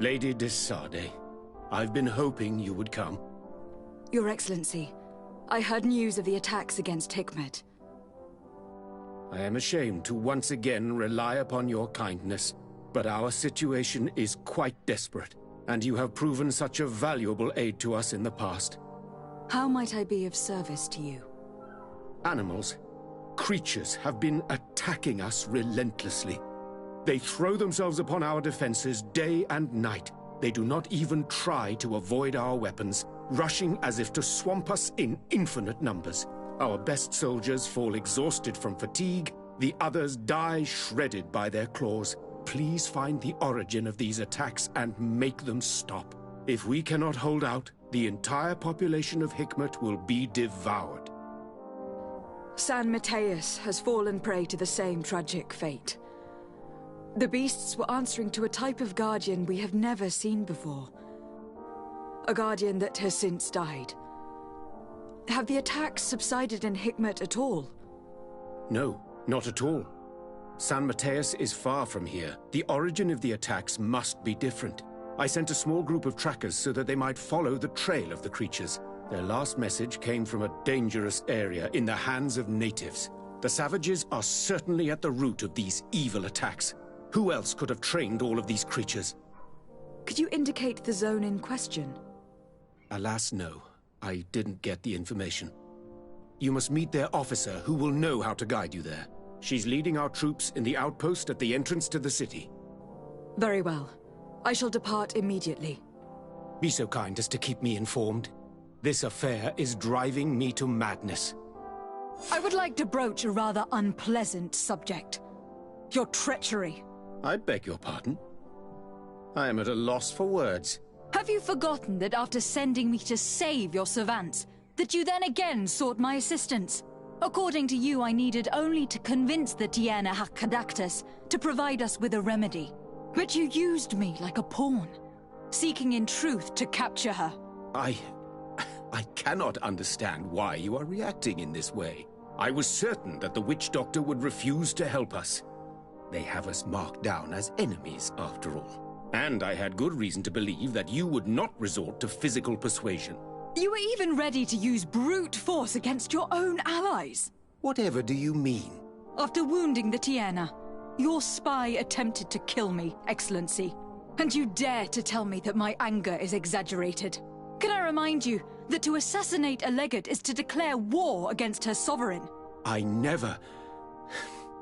Lady de Sade, I've been hoping you would come. Your Excellency, I heard news of the attacks against Hikmet. I am ashamed to once again rely upon your kindness, but our situation is quite desperate, and you have proven such a valuable aid to us in the past. How might I be of service to you? Animals, creatures have been attacking us relentlessly. They throw themselves upon our defenses day and night. They do not even try to avoid our weapons, rushing as if to swamp us in infinite numbers. Our best soldiers fall exhausted from fatigue, the others die shredded by their claws. Please find the origin of these attacks and make them stop. If we cannot hold out, the entire population of Hikmet will be devoured. San Mateus has fallen prey to the same tragic fate. The beasts were answering to a type of guardian we have never seen before. A guardian that has since died. Have the attacks subsided in Hikmet at all? No, not at all. San Mateus is far from here. The origin of the attacks must be different. I sent a small group of trackers so that they might follow the trail of the creatures. Their last message came from a dangerous area in the hands of natives. The savages are certainly at the root of these evil attacks. Who else could have trained all of these creatures? Could you indicate the zone in question? Alas, no. I didn't get the information. You must meet their officer, who will know how to guide you there. She's leading our troops in the outpost at the entrance to the city. Very well. I shall depart immediately. Be so kind as to keep me informed. This affair is driving me to madness. I would like to broach a rather unpleasant subject. Your treachery. I beg your pardon? I am at a loss for words. Have you forgotten that after sending me to save your savants, that you then again sought my assistance? According to you, I needed only to convince the Tiana Hakkadactus to provide us with a remedy. But you used me like a pawn, seeking in truth to capture her. I cannot understand why you are reacting in this way. I was certain that the witch doctor would refuse to help us. They have us marked down as enemies, after all. And I had good reason to believe that you would not resort to physical persuasion. You were even ready to use brute force against your own allies. Whatever do you mean? After wounding the Tiana, your spy attempted to kill me, Excellency. And you dare to tell me that my anger is exaggerated. Can I remind you that to assassinate a legate is to declare war against her sovereign? I never...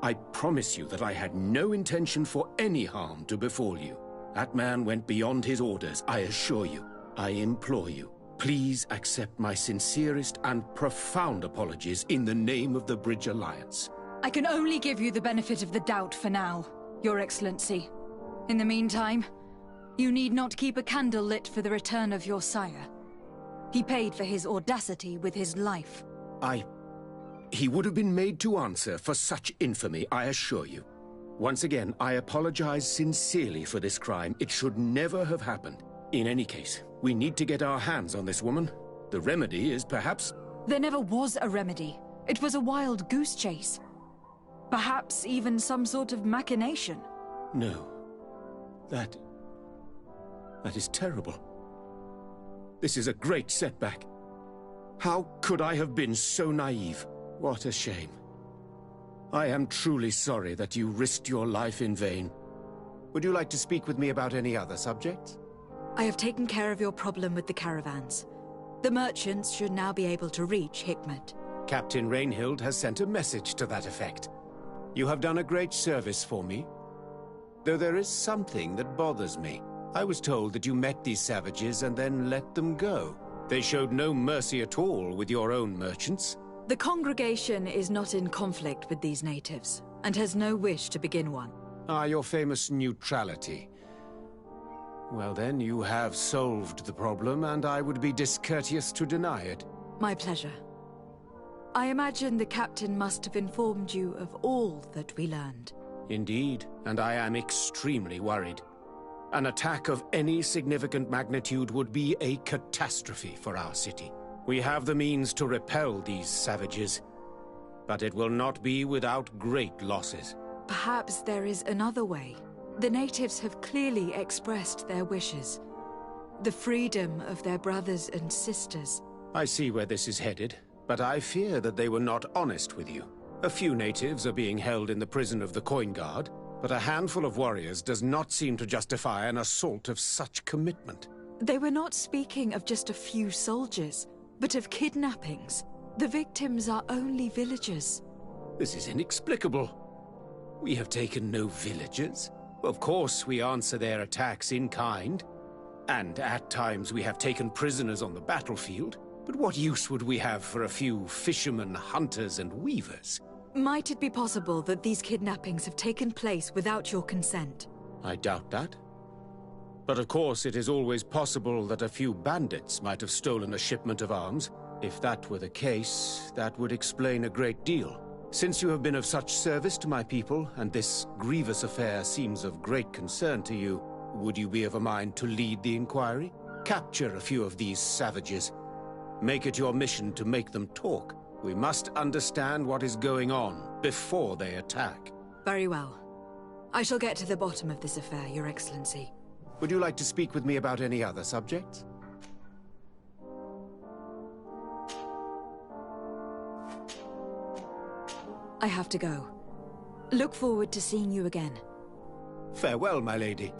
I promise you that I had no intention for any harm to befall you. That man went beyond his orders, I assure you. I implore you, please accept my sincerest and profound apologies in the name of the Bridge Alliance. I can only give you the benefit of the doubt for now, Your Excellency. In the meantime, you need not keep a candle lit for the return of your sire. He paid for his audacity with his life. He would have been made to answer for such infamy, I assure you. Once again, I apologize sincerely for this crime. It should never have happened. In any case, we need to get our hands on this woman. The remedy is perhaps... There never was a remedy. It was a wild goose chase. Perhaps even some sort of machination. No. That is terrible. This is a great setback. How could I have been so naive? What a shame. I am truly sorry that you risked your life in vain. Would you like to speak with me about any other subjects? I have taken care of your problem with the caravans. The merchants should now be able to reach Hikmet. Captain Rainhild has sent a message to that effect. You have done a great service for me. Though there is something that bothers me. I was told that you met these savages and then let them go. They showed no mercy at all with your own merchants. The congregation is not in conflict with these natives, and has no wish to begin one. Your famous neutrality. Well then, you have solved the problem, and I would be discourteous to deny it. My pleasure. I imagine the captain must have informed you of all that we learned. Indeed, and I am extremely worried. An attack of any significant magnitude would be a catastrophe for our city. We have the means to repel these savages, but it will not be without great losses. Perhaps there is another way. The natives have clearly expressed their wishes. The freedom of their brothers and sisters. I see where this is headed, but I fear that they were not honest with you. A few natives are being held in the prison of the Coin Guard, but a handful of warriors does not seem to justify an assault of such commitment. They were not speaking of just a few soldiers, but of kidnappings. The victims are only villagers. This is inexplicable. We have taken no villagers. Of course, we answer their attacks in kind. And at times we have taken prisoners on the battlefield. But what use would we have for a few fishermen, hunters, and weavers? Might it be possible that these kidnappings have taken place without your consent? I doubt that. But of course, it is always possible that a few bandits might have stolen a shipment of arms. If that were the case, that would explain a great deal. Since you have been of such service to my people, and this grievous affair seems of great concern to you, would you be of a mind to lead the inquiry? Capture a few of these savages. Make it your mission to make them talk. We must understand what is going on before they attack. Very well. I shall get to the bottom of this affair, Your Excellency. Would you like to speak with me about any other subjects? I have to go. Look forward to seeing you again. Farewell, my lady.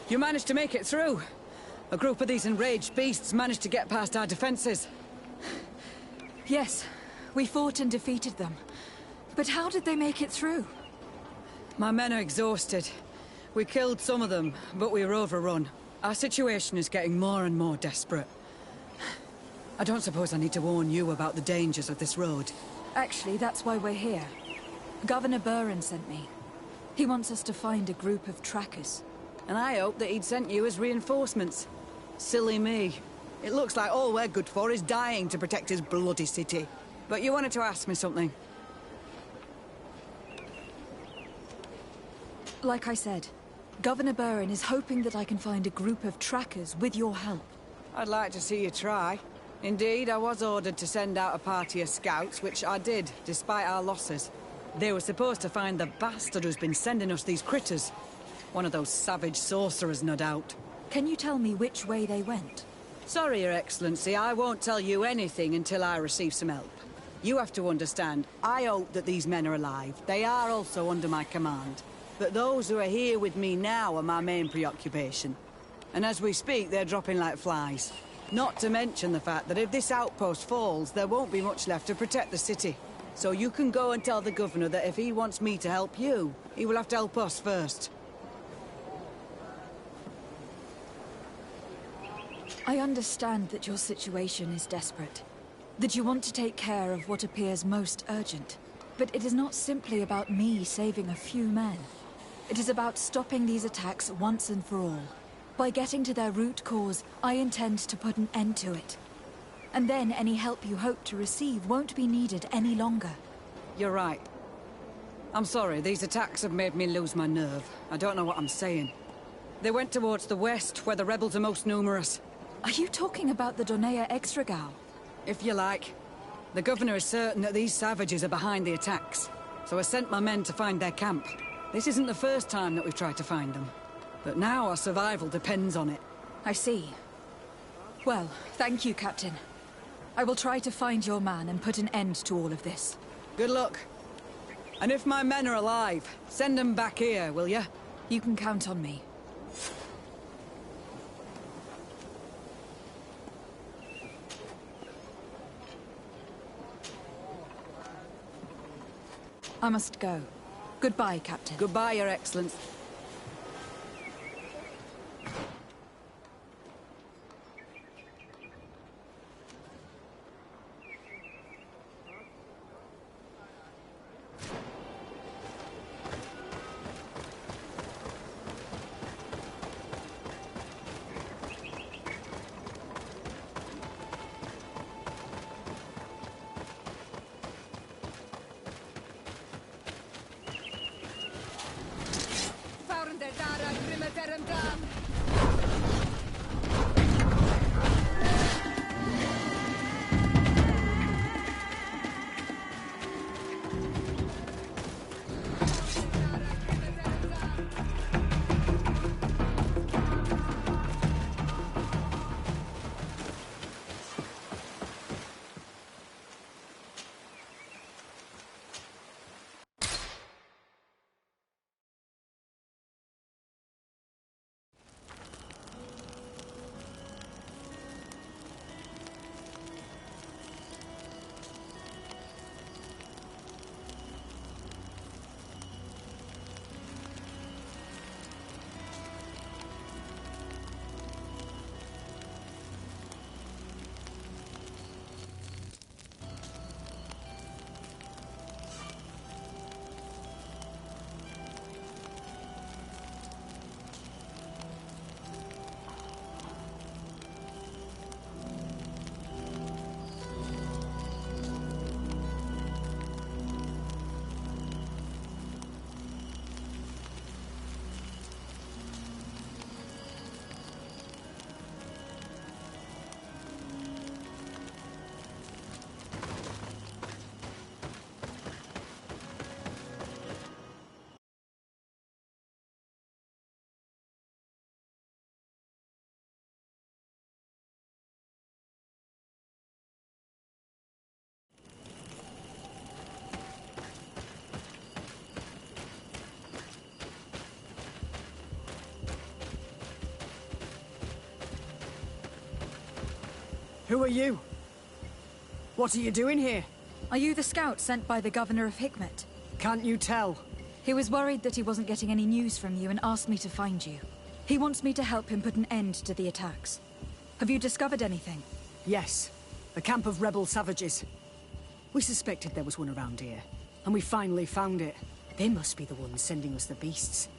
You managed to make it through. A group of these enraged beasts managed to get past our defenses. Yes, we fought and defeated them. But how did they make it through? My men are exhausted. We killed some of them, but we were overrun. Our situation is getting more and more desperate. I don't suppose I need to warn you about the dangers of this road. Actually, that's why we're here. Governor Buren sent me. He wants us to find a group of trackers. And I hope that he'd sent you as reinforcements. Silly me. It looks like all we're good for is dying to protect his bloody city. But you wanted to ask me something. Like I said, Governor Buren is hoping that I can find a group of trackers with your help. I'd like to see you try. Indeed, I was ordered to send out a party of scouts, which I did, despite our losses. They were supposed to find the bastard who's been sending us these critters. One of those savage sorcerers, no doubt. Can you tell me which way they went? Sorry, Your Excellency, I won't tell you anything until I receive some help. You have to understand, I hope that these men are alive. They are also under my command. But those who are here with me now are my main preoccupation. And as we speak, they're dropping like flies. Not to mention the fact that if this outpost falls, there won't be much left to protect the city. So you can go and tell the governor that if he wants me to help you, he will have to help us first. I understand that your situation is desperate. That you want to take care of what appears most urgent. But it is not simply about me saving a few men. It is about stopping these attacks once and for all. By getting to their root cause, I intend to put an end to it. And then any help you hope to receive won't be needed any longer. You're right. I'm sorry, these attacks have made me lose my nerve. I don't know what I'm saying. They went towards the west, where the rebels are most numerous. Are you talking about the Donea Extragao? If you like. The governor is certain that these savages are behind the attacks, so I sent my men to find their camp. This isn't the first time that we've tried to find them. But now our survival depends on it. I see. Well, thank you, Captain. I will try to find your man and put an end to all of this. Good luck. And if my men are alive, send them back here, will you? You can count on me. I must go. Goodbye, Captain. Goodbye, Your Excellency. Who are you? What are you doing here? Are you the scout sent by the governor of Hikmet? Can't you tell? He was worried that he wasn't getting any news from you and asked me to find you. He wants me to help him put an end to the attacks. Have you discovered anything? Yes. A camp of rebel savages. We suspected there was one around here, and we finally found it. They must be the ones sending us the beasts.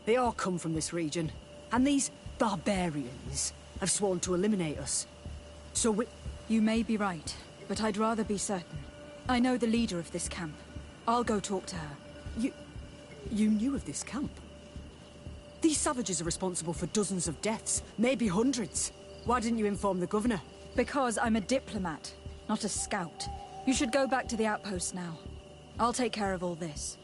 They all come from this region, and these barbarians have sworn to eliminate us. So we... You may be right, but I'd rather be certain. I know the leader of this camp. I'll go talk to her. You knew of this camp? These savages are responsible for dozens of deaths, maybe hundreds. Why didn't you inform the governor? Because I'm a diplomat, not a scout. You should go back to the outpost now. I'll take care of all this.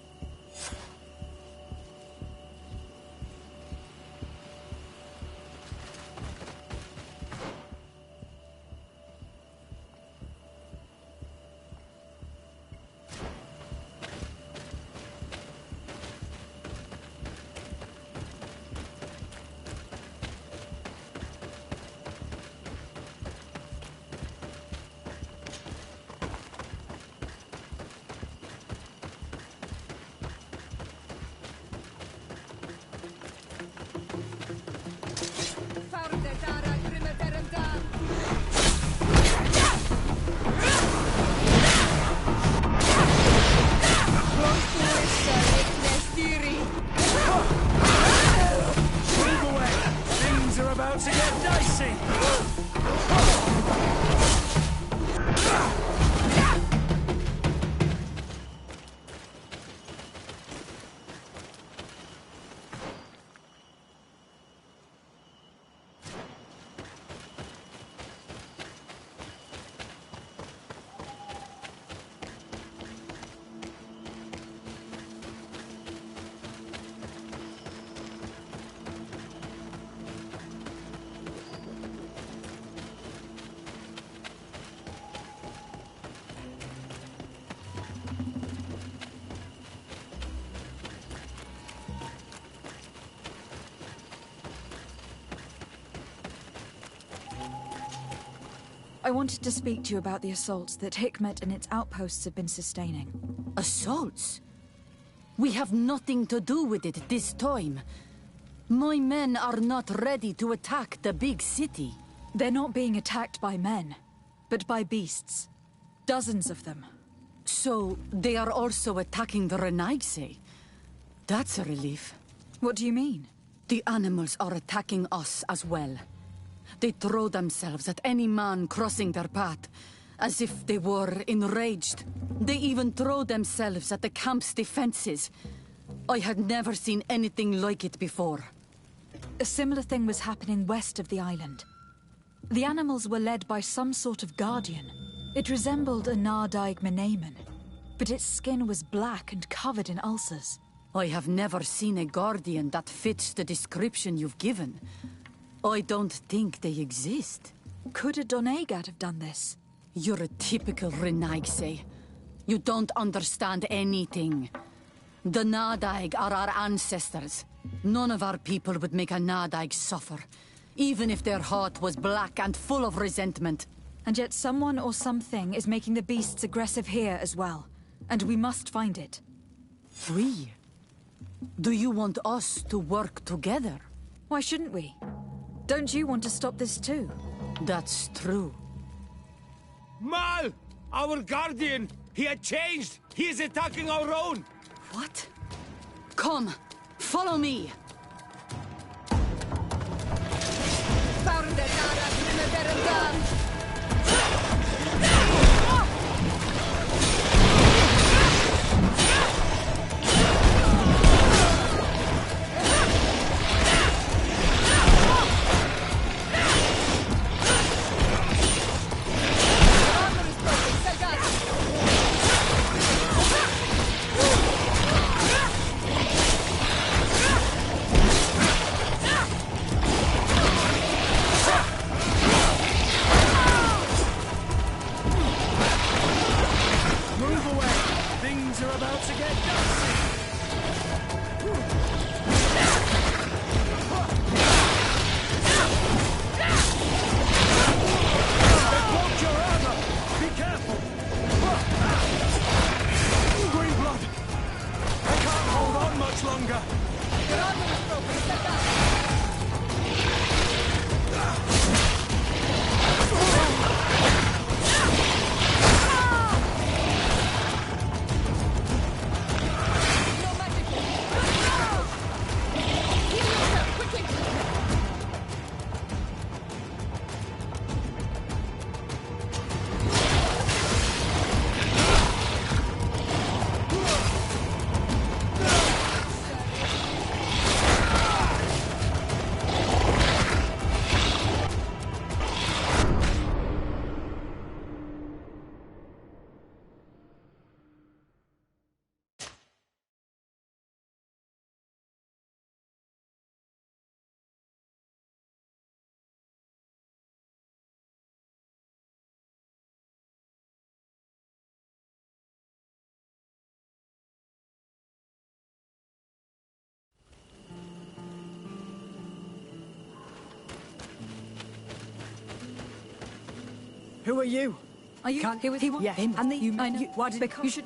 I wanted to speak to you about the assaults that Hikmet and its outposts have been sustaining. Assaults? We have nothing to do with it this time. My men are not ready to attack the big city. They're not being attacked by men, but by beasts. Dozens of them. So, they are also attacking the Renaigse? That's a relief. What do you mean? The animals are attacking us as well. They throw themselves at any man crossing their path, as if they were enraged. They even throw themselves at the camp's defenses. I had never seen anything like it before. A similar thing was happening west of the island. The animals were led by some sort of guardian. It resembled a Nardaig Menemen, but its skin was black and covered in ulcers. I have never seen a guardian that fits the description you've given. I don't think they exist. Could a Doneigad have done this? You're a typical Renaigse. You don't understand anything. The Nardaig are our ancestors. None of our people would make a Nardaig suffer, even if their heart was black and full of resentment. And yet someone or something is making the beasts aggressive here as well. And we must find it. We? Do you want us to work together? Why shouldn't we? Don't you want to stop this too? That's true. Mal! Our guardian! He had changed! He is attacking our own! What? Come, follow me! Who are you? Are you? Can't- He was. Yeah, him. And the. You- I know. you- why did- Because you should-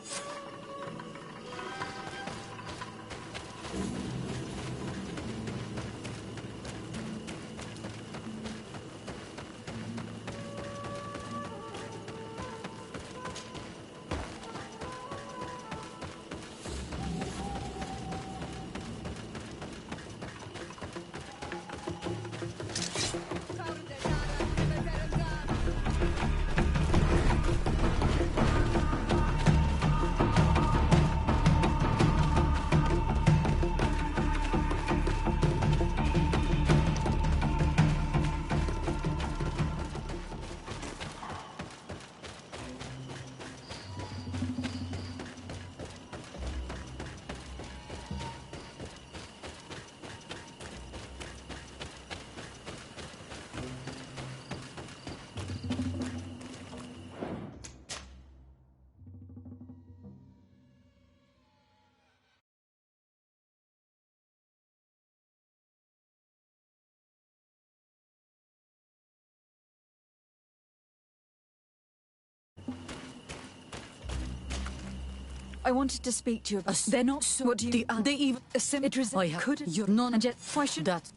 I wanted to speak to you about. They're not. so What do you? they even It was. I have Couldn't. your none And yet, why should? that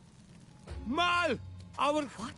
Mal! Our... What?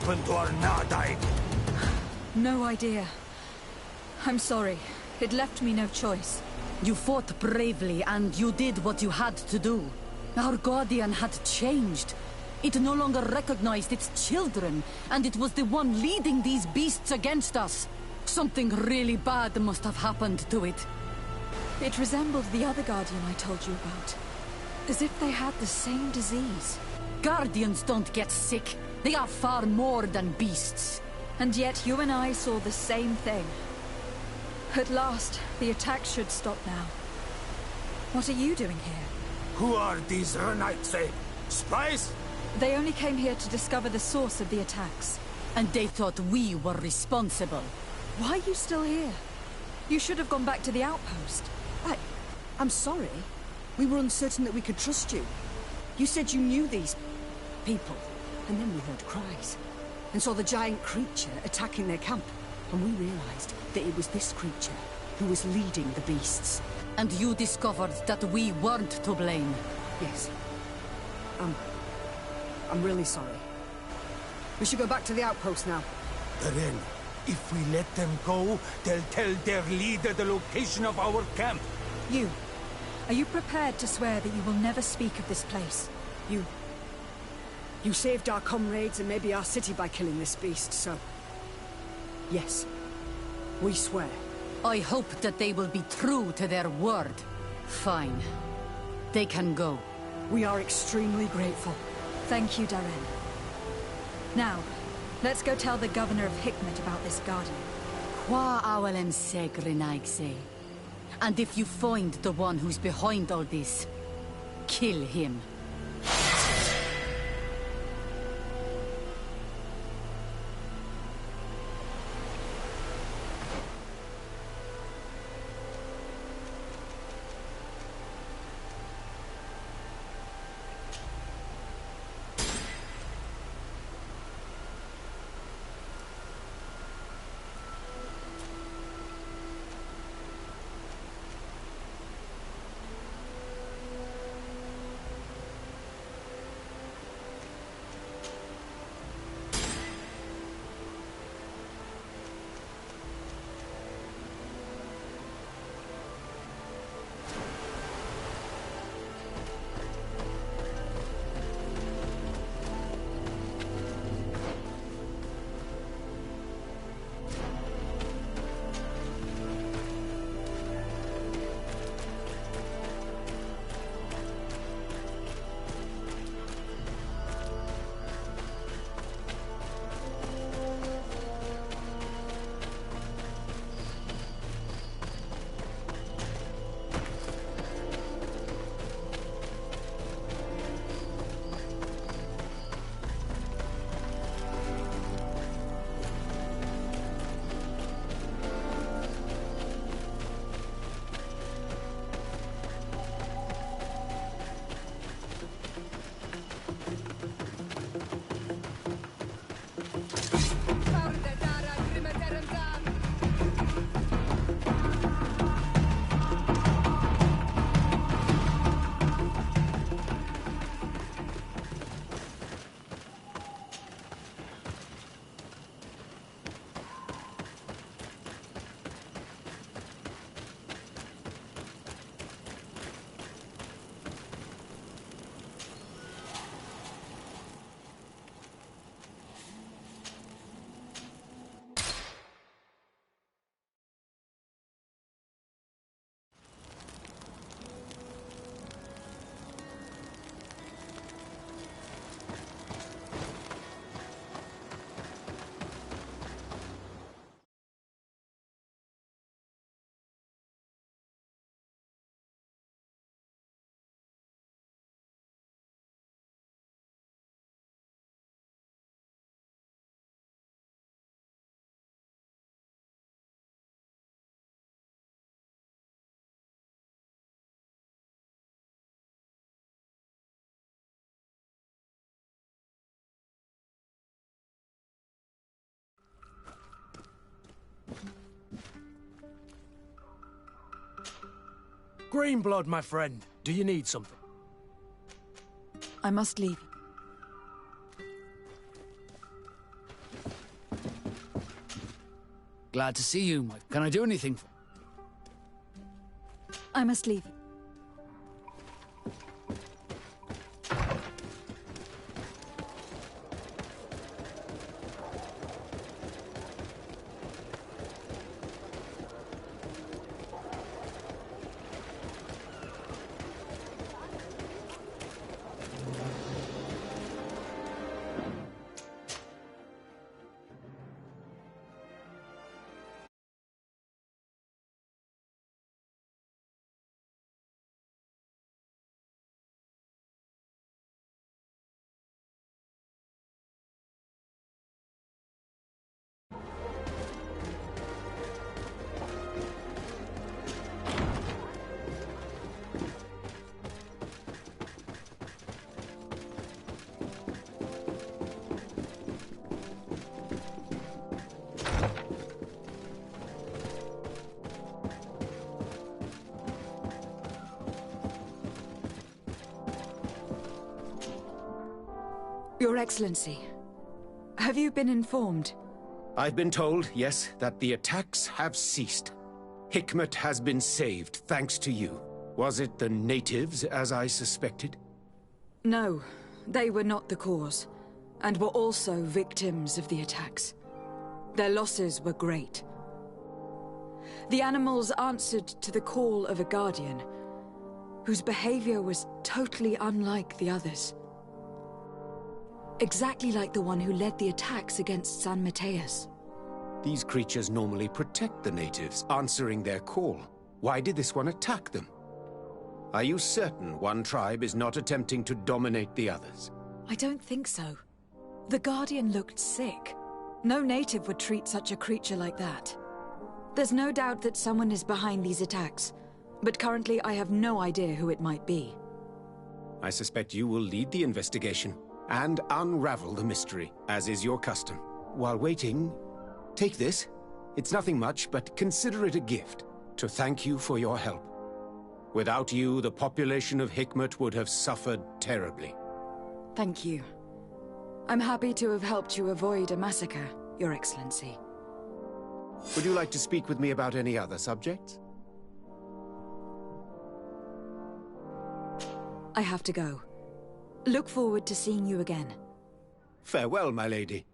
happened to Arnadai? No idea. I'm sorry. It left me no choice. You fought bravely, and you did what you had to do. Our Guardian had changed. It no longer recognized its children, and it was the one leading these beasts against us. Something really bad must have happened to it. It resembled the other Guardian I told you about. As if they had the same disease. Guardians don't get sick. They are far more than beasts. And yet you and I saw the same thing. At last, the attack should stop now. What are you doing here? Who are these Renites? Spies? They only came here to discover the source of the attacks. And they thought we were responsible. Why are you still here? You should have gone back to the outpost. I'm sorry. We were uncertain that we could trust you. You said you knew these people, and then we heard cries, and saw the giant creature attacking their camp, and we realized that it was this creature who was leading the beasts. And you discovered that we weren't to blame. Yes. I'm really sorry. We should go back to the outpost now. Then, if we let them go, they'll tell their leader the location of our camp. Are you prepared to swear that you will never speak of this place? You saved our comrades and maybe our city by killing this beast, so... Yes. We swear. I hope that they will be true to their word. Fine. They can go. We are extremely grateful. Thank you, Darren. Now, let's go tell the governor of Hikmet about this Guardian. Qua awelem segrenaigse. And if you find the one who's behind all this, kill him. Greenblood, my friend. Do you need something? I must leave. Glad to see you. Can I do anything for... I must leave. Your Excellency, have you been informed? I've been told, yes, that the attacks have ceased. Hikmet has been saved, thanks to you. Was it the natives, as I suspected? No, they were not the cause, and were also victims of the attacks. Their losses were great. The animals answered to the call of a guardian, whose behavior was totally unlike the others. Exactly like the one who led the attacks against San Mateus. These creatures normally protect the natives, answering their call. Why did this one attack them? Are you certain one tribe is not attempting to dominate the others? I don't think so. The Guardian looked sick. No native would treat such a creature like that. There's no doubt that someone is behind these attacks, but currently I have no idea who it might be. I suspect you will lead the investigation and unravel the mystery, as is your custom. While waiting, take this. It's nothing much, but consider it a gift to thank you for your help. Without you, the population of Hikmet would have suffered terribly. Thank you. I'm happy to have helped you avoid a massacre, Your Excellency. Would you like to speak with me about any other subjects? I have to go. Look forward to seeing you again. Farewell, my lady.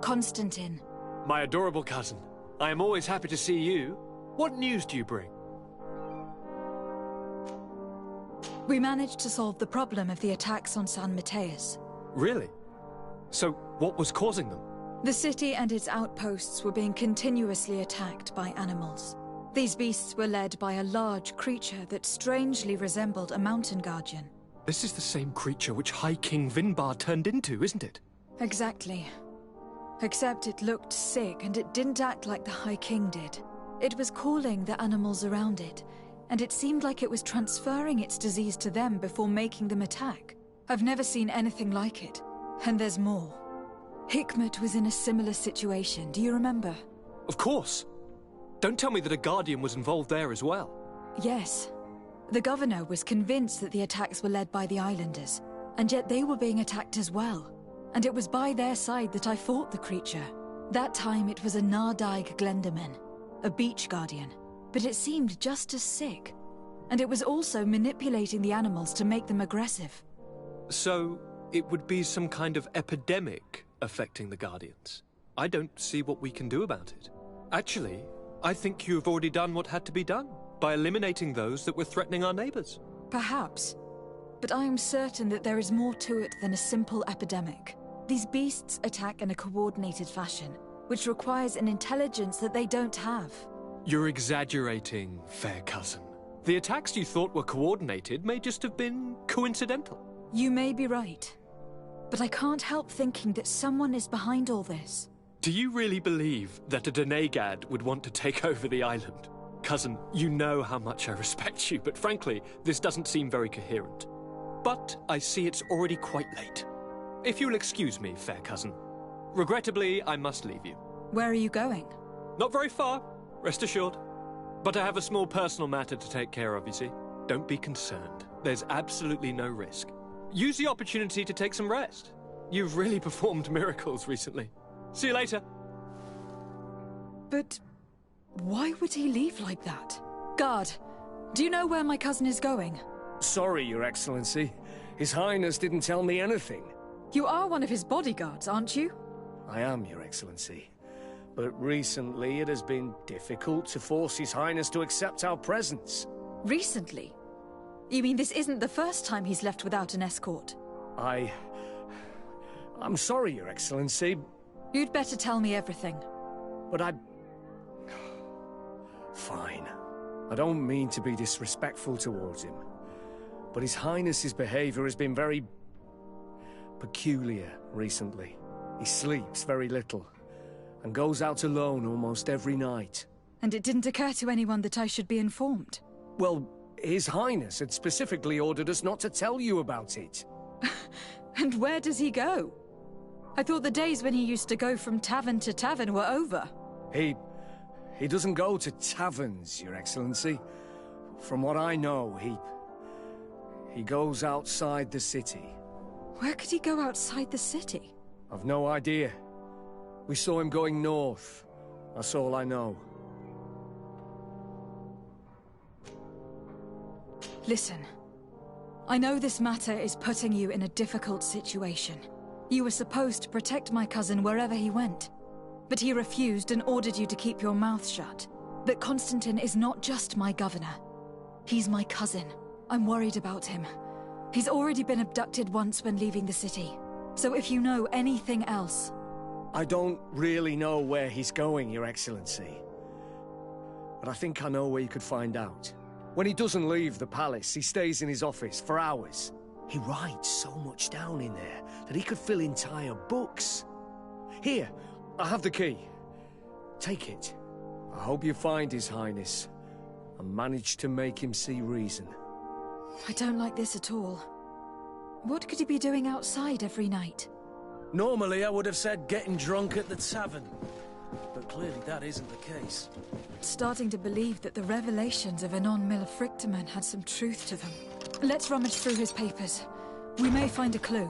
Constantine. My adorable cousin. I am always happy to see you. What news do you bring? We managed to solve the problem of the attacks on San Mateus. Really? So, what was causing them? The city and its outposts were being continuously attacked by animals. These beasts were led by a large creature that strangely resembled a mountain guardian. This is the same creature which High King Vinbar turned into, isn't it? Exactly. Except it looked sick and it didn't act like the High King did. It was calling the animals around it, and it seemed like it was transferring its disease to them before making them attack. I've never seen anything like it. And there's more. Hikmet was in a similar situation, do you remember? Of course. Don't tell me that a Guardian was involved there as well. Yes. The governor was convinced that the attacks were led by the islanders, and yet they were being attacked as well. And it was by their side that I fought the creature. That time it was a Nardaig Glenderman, a beach guardian, but it seemed just as sick. And it was also manipulating the animals to make them aggressive. So, it would be some kind of epidemic affecting the Guardians. I don't see what we can do about it. Actually, I think you've already done what had to be done, by eliminating those that were threatening our neighbors. Perhaps. But I am certain that there is more to it than a simple epidemic. These beasts attack in a coordinated fashion, which requires an intelligence that they don't have. You're exaggerating, fair cousin. The attacks you thought were coordinated may just have been coincidental. You may be right. But I can't help thinking that someone is behind all this. Do you really believe that a Denegad would want to take over the island? Cousin, you know how much I respect you, but frankly, this doesn't seem very coherent. But I see it's already quite late. If you'll excuse me, fair cousin. Regrettably, I must leave you. Where are you going? Not very far, rest assured. But I have a small personal matter to take care of, you see. Don't be concerned. There's absolutely no risk. Use the opportunity to take some rest. You've really performed miracles recently. See you later. But why would he leave like that? Guard, do you know where my cousin is going? Sorry, Your Excellency. His Highness didn't tell me anything. You are one of his bodyguards, aren't you? I am, Your Excellency. But recently it has been difficult to force His Highness to accept our presence. Recently? You mean this isn't the first time he's left without an escort? I'm sorry, Your Excellency. You'd better tell me everything. But Fine. I don't mean to be disrespectful towards him. But His Highness's behavior has been very peculiar recently. He sleeps very little, and goes out alone almost every night. And it didn't occur to anyone that I should be informed? Well, His Highness had specifically ordered us not to tell you about it. And where does he go? I thought the days when he used to go from tavern to tavern were over. He doesn't go to taverns, Your Excellency. From what I know, he goes outside the city. Where could he go outside the city? I've no idea. We saw him going north. That's all I know. Listen. I know this matter is putting you in a difficult situation. You were supposed to protect my cousin wherever he went. But he refused and ordered you to keep your mouth shut. But Constantine is not just my governor. He's my cousin. I'm worried about him. He's already been abducted once when leaving the city. So if you know anything else... I don't really know where he's going, Your Excellency. But I think I know where you could find out. When he doesn't leave the palace, he stays in his office for hours. He writes so much down in there that he could fill entire books. Here, I have the key. Take it. I hope you find His Highness and manage to make him see reason. I don't like this at all. What could he be doing outside every night? Normally I would have said getting drunk at the tavern. But clearly that isn't the case. Starting to believe that the revelations of Anon Millefrictaman had some truth to them. Let's rummage through his papers. We may find a clue.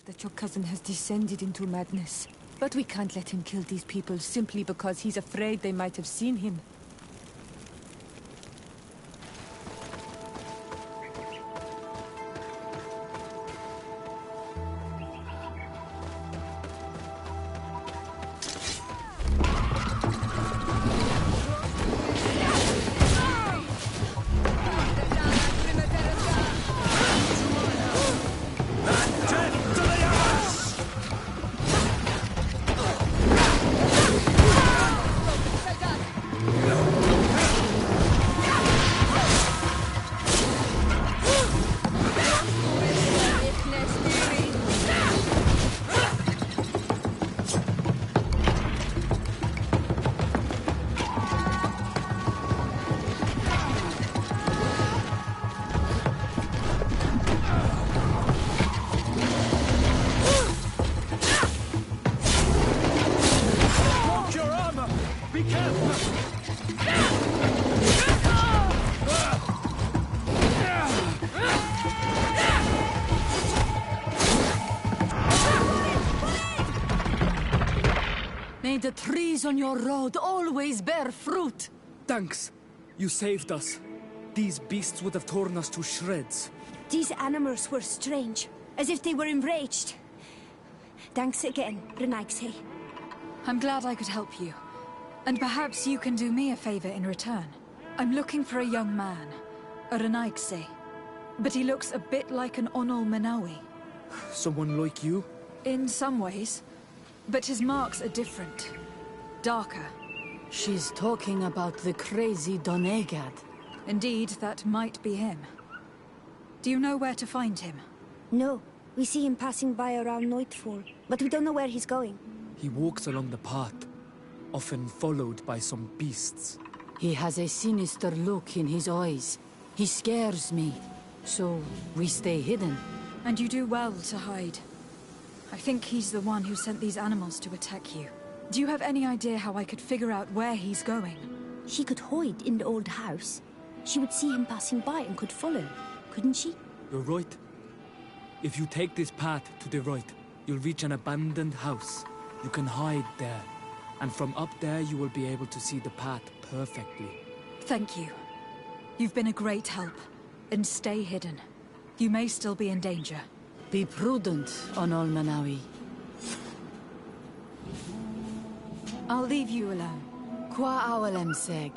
that your cousin has descended into madness. But we can't let him kill these people simply because he's afraid they might have seen him. May the trees on your road always bear fruit. Thanks. You saved us. These beasts would have torn us to shreds. These animals were strange, as if they were enraged. Thanks again, Renaigse. I'm glad I could help you. And perhaps you can do me a favor in return. I'm looking for a young man, a Renaigse. But he looks a bit like an Onol Manawi. Someone like you? In some ways. But his marks are different. Darker. She's talking about the crazy Donegad. Indeed, that might be him. Do you know where to find him? No. We see him passing by around nightfall, but we don't know where he's going. He walks along the path, often followed by some beasts. He has a sinister look in his eyes. He scares me. So, we stay hidden. And you do well to hide. I think he's the one who sent these animals to attack you. Do you have any idea how I could figure out where he's going? She could hide in the old house. She would see him passing by and could follow, couldn't she? You're right. If you take this path to the right, you'll reach an abandoned house. You can hide there. And from up there, you will be able to see the path perfectly. Thank you. You've been a great help. And stay hidden. You may still be in danger. Be prudent, Onol Manawi. I'll leave you alone. Qua awalem seg.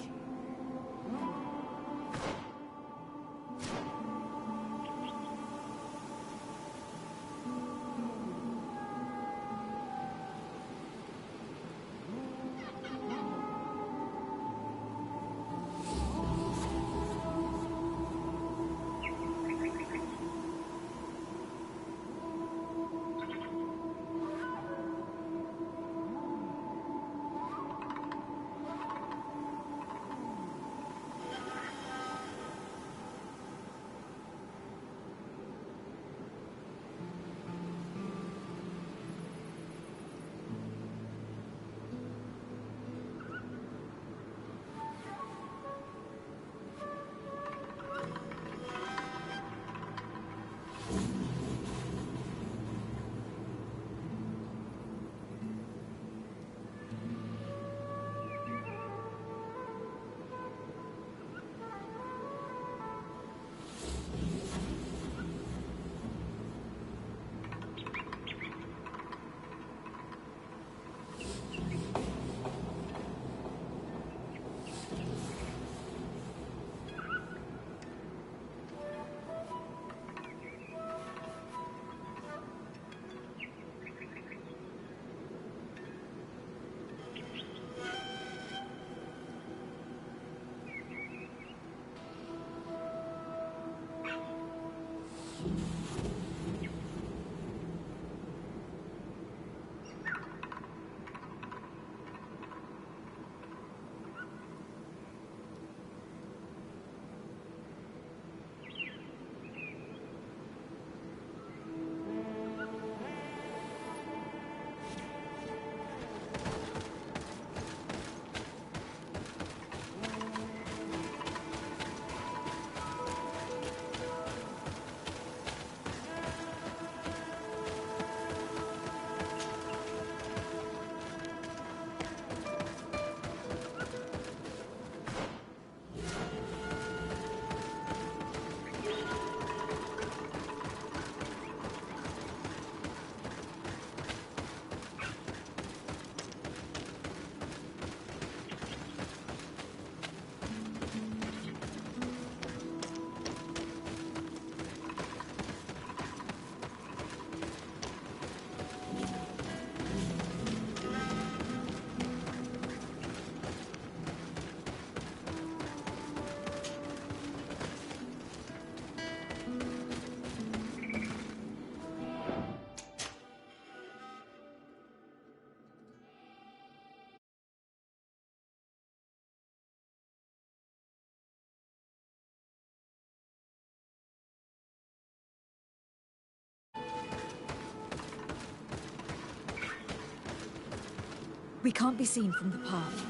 We can't be seen from the path.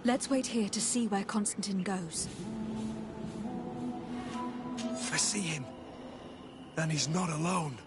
Let's wait here to see where Constantine goes. I see him. And he's not alone.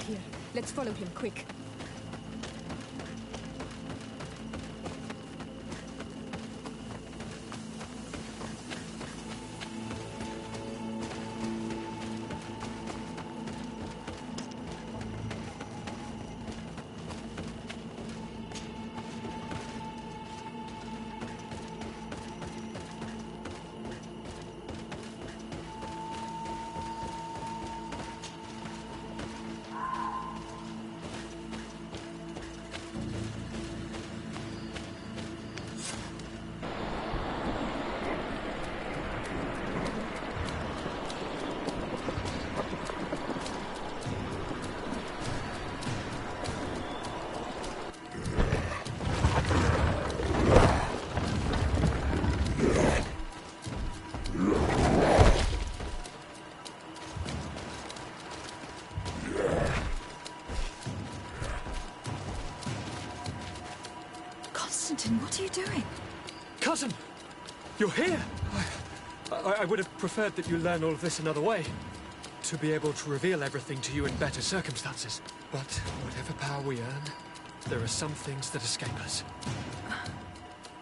Here. Let's follow him, quick. What are you doing? Cousin! You're here! I would have preferred that you learn all of this another way. To be able to reveal everything to you in better circumstances. But whatever power we earn, there are some things that escape us.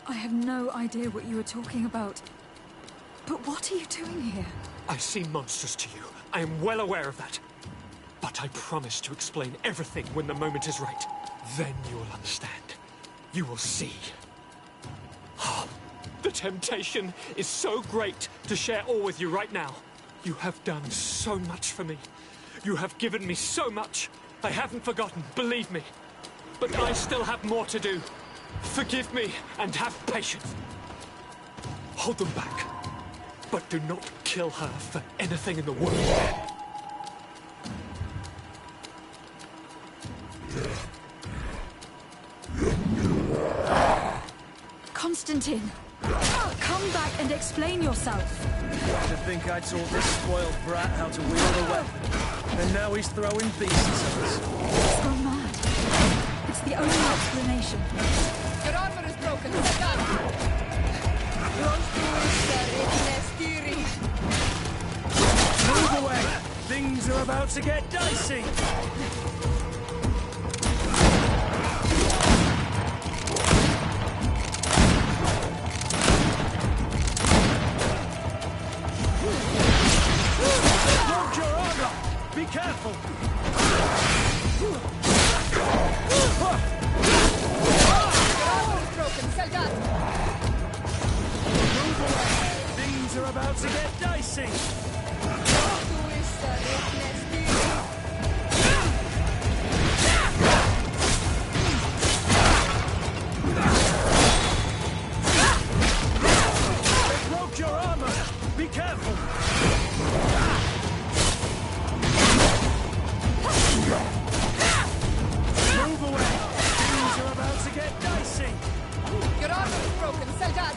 I have no idea what you are talking about. But what are you doing here? I seem monstrous to you. I am well aware of that. But I promise to explain everything when the moment is right. Then you will understand. You will see. The temptation is so great to share all with you right now. You have done so much for me. You have given me so much. I haven't forgotten, believe me. But I still have more to do. Forgive me and have patience. Hold them back. But do not kill her for anything in the world. in. Come back and explain yourself. To think I taught this spoiled brat how to wield a weapon. And now he's throwing beasts at us. He's gone mad. It's the only explanation. Your armor is broken. Move away! Things are about to get dicey! Load your armor! Be careful! Your armor is broken. Soldat! Move away! Things are about to get dicey! They broke your armor! Be careful! Move away! Things are about to get dicey! Your armor is broken. Soldat!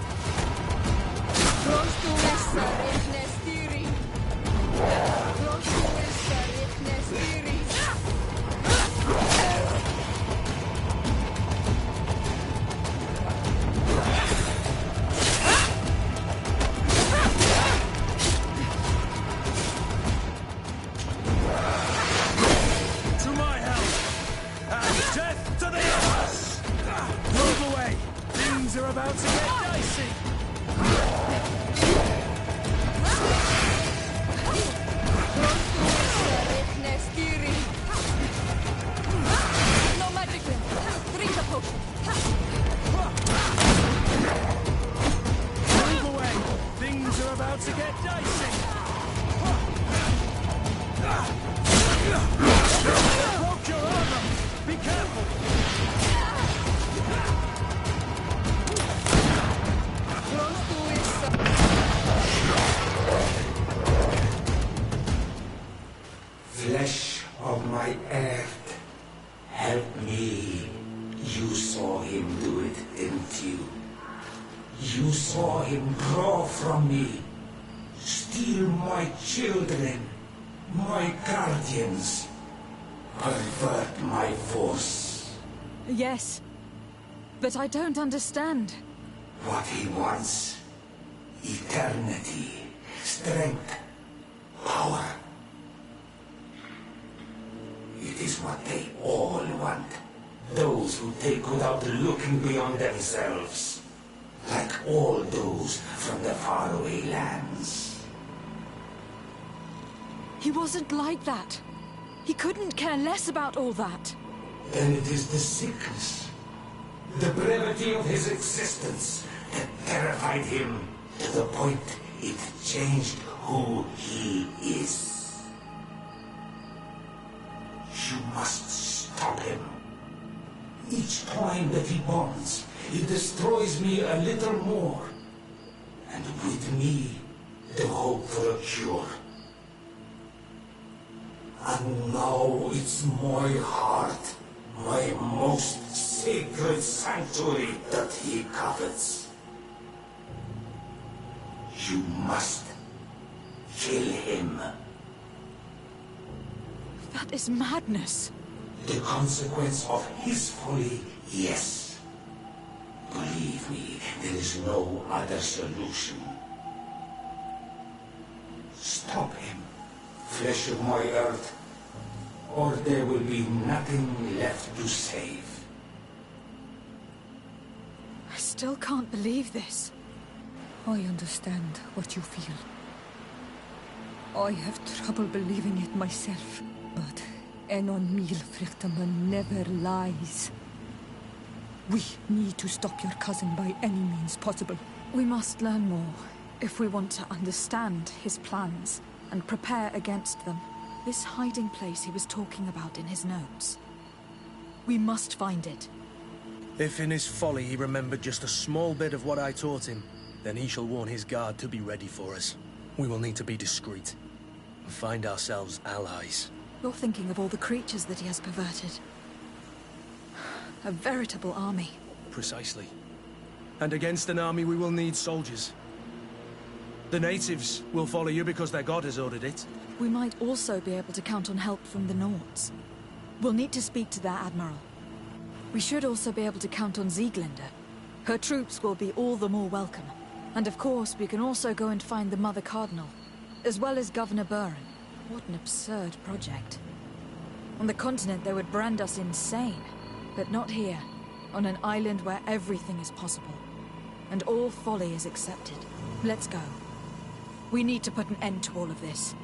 To my help! And death to the others! Move away! Things are about to get dicey! No magic ring. Drink the potion. Move away! Things are about to get dicey! Broke your armor! Be careful! Flesh of my earth, help me. You saw him do it, didn't you? You saw him draw from me, steal my children, my guardians, pervert my force. Yes, but I don't understand. What he wants, eternity, strength, power. It is what they all want. Those who take without looking beyond themselves. Like all those from the faraway lands. He wasn't like that. He couldn't care less about all that. Then it is the sickness, the brevity of his existence that terrified him to the point it changed who he is. You must stop him. Each time that he bonds, he destroys me a little more. And with me, the hope for a cure. And now it's my heart, my most sacred sanctuary that he covets. You must kill him. That is madness. The consequence of his folly, yes. Believe me, there is no other solution. Stop him, flesh of my earth, or there will be nothing left to save. I still can't believe this. I understand what you feel. I have trouble believing it myself, but Enon Milfrichtaman never lies. We need to stop your cousin by any means possible. We must learn more if we want to understand his plans and prepare against them. This hiding place he was talking about in his notes. We must find it. If in his folly he remembered just a small bit of what I taught him, then he shall warn his guard to be ready for us. We will need to be discreet and find ourselves allies. You're thinking of all the creatures that he has perverted. A veritable army. Precisely. And against an army we will need soldiers. The natives will follow you because their god has ordered it. We might also be able to count on help from the Nords. We'll need to speak to their admiral. We should also be able to count on Sieglinde. Her troops will be all the more welcome. And of course, we can also go and find the Mother Cardinal, as well as Governor Buren. What an absurd project. On the continent, they would brand us insane. But not here, on an island where everything is possible. And all folly is accepted. Let's go. We need to put an end to all of this.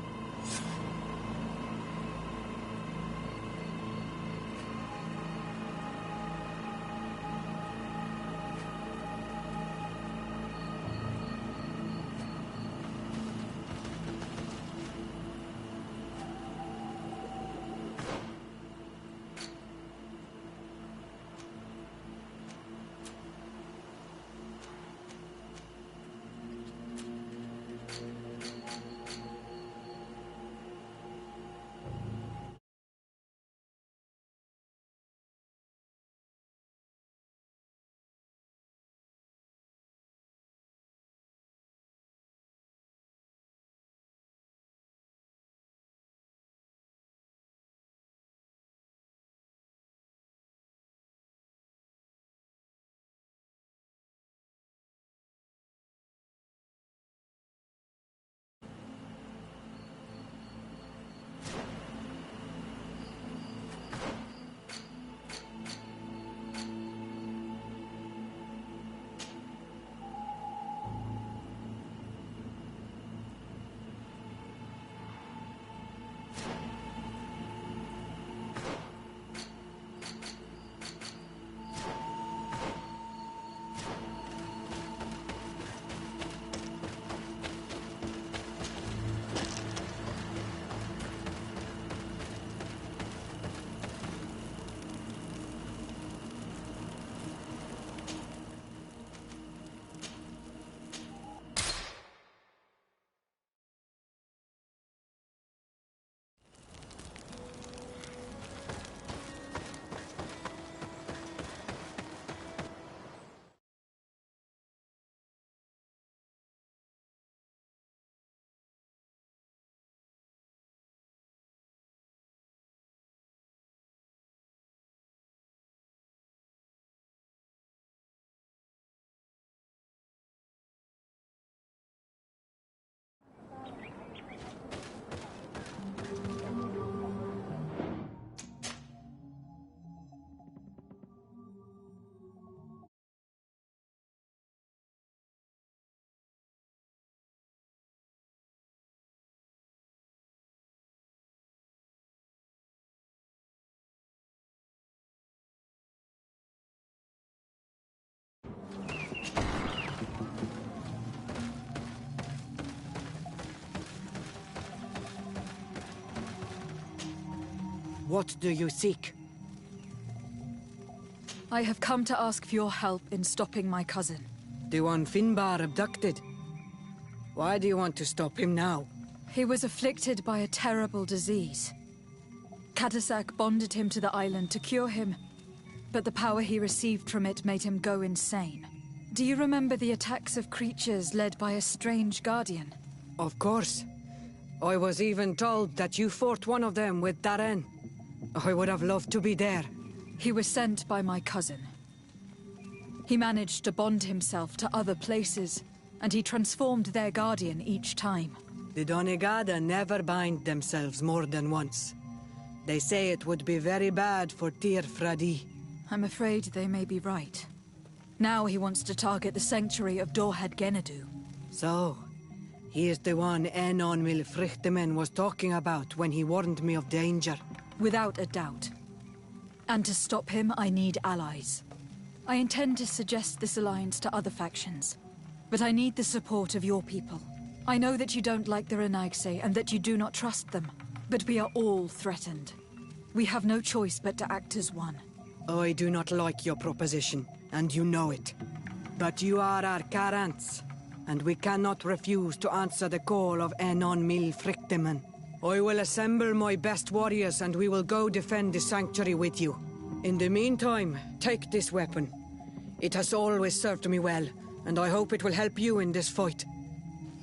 What do you seek? I have come to ask for your help in stopping my cousin. The one Finbar abducted? Why do you want to stop him now? He was afflicted by a terrible disease. Katasak bonded him to the island to cure him, but the power he received from it made him go insane. Do you remember the attacks of creatures led by a strange guardian? Of course. I was even told that you fought one of them with Darren. I would have loved to be there. He was sent by my cousin. He managed to bond himself to other places, and he transformed their guardian each time. The Donegada never bind themselves more than once. They say it would be very bad for Tir Fradi. I'm afraid they may be right. Now he wants to target the sanctuary of Dorhead Genadu. So, he is the one Enon Milfrichtemen was talking about when he warned me of danger. Without a doubt. And to stop him, I need allies. I intend to suggest this alliance to other factions, but I need the support of your people. I know that you don't like the Renaigse and that you do not trust them, but we are all threatened. We have no choice but to act as one. I do not like your proposition, and you know it. But you are our Karants, and we cannot refuse to answer the call of Enon Milfrichtemen. I will assemble my best warriors and we will go defend the sanctuary with you. In the meantime, take this weapon. It has always served me well, and I hope it will help you in this fight.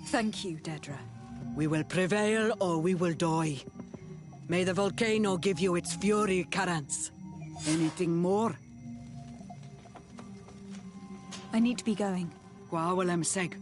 Thank you, Dedra. We will prevail or we will die. May the volcano give you its fury, Karans. Anything more? I need to be going. Gwawalem seg.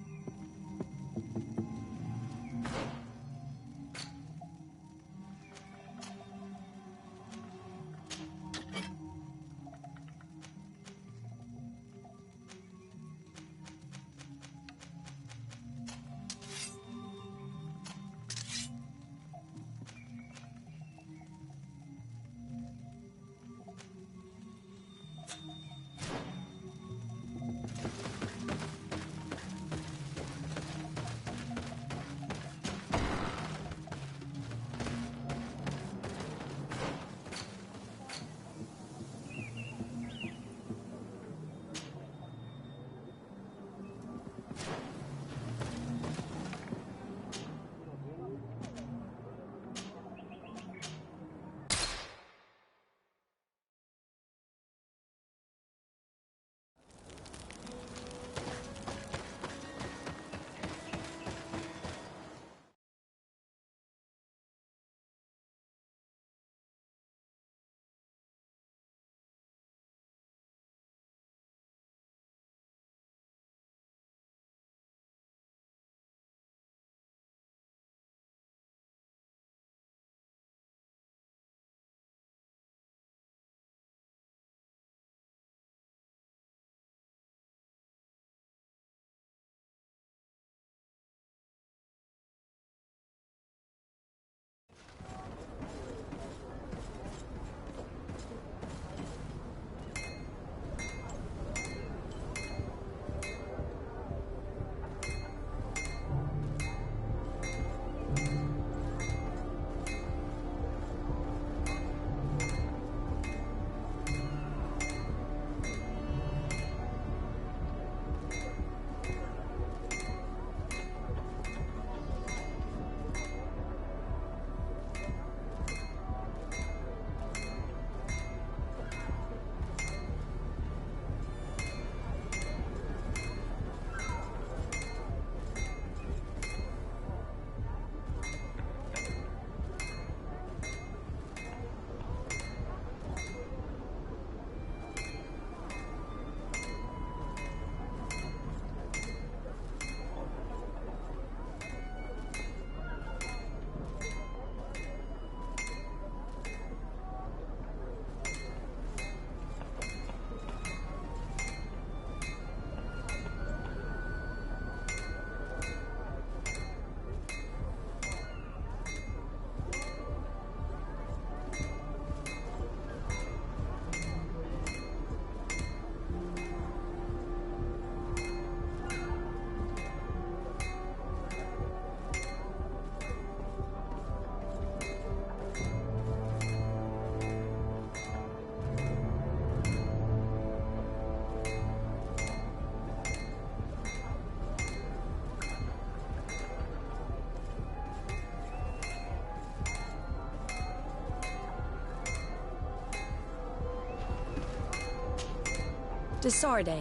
Desarde,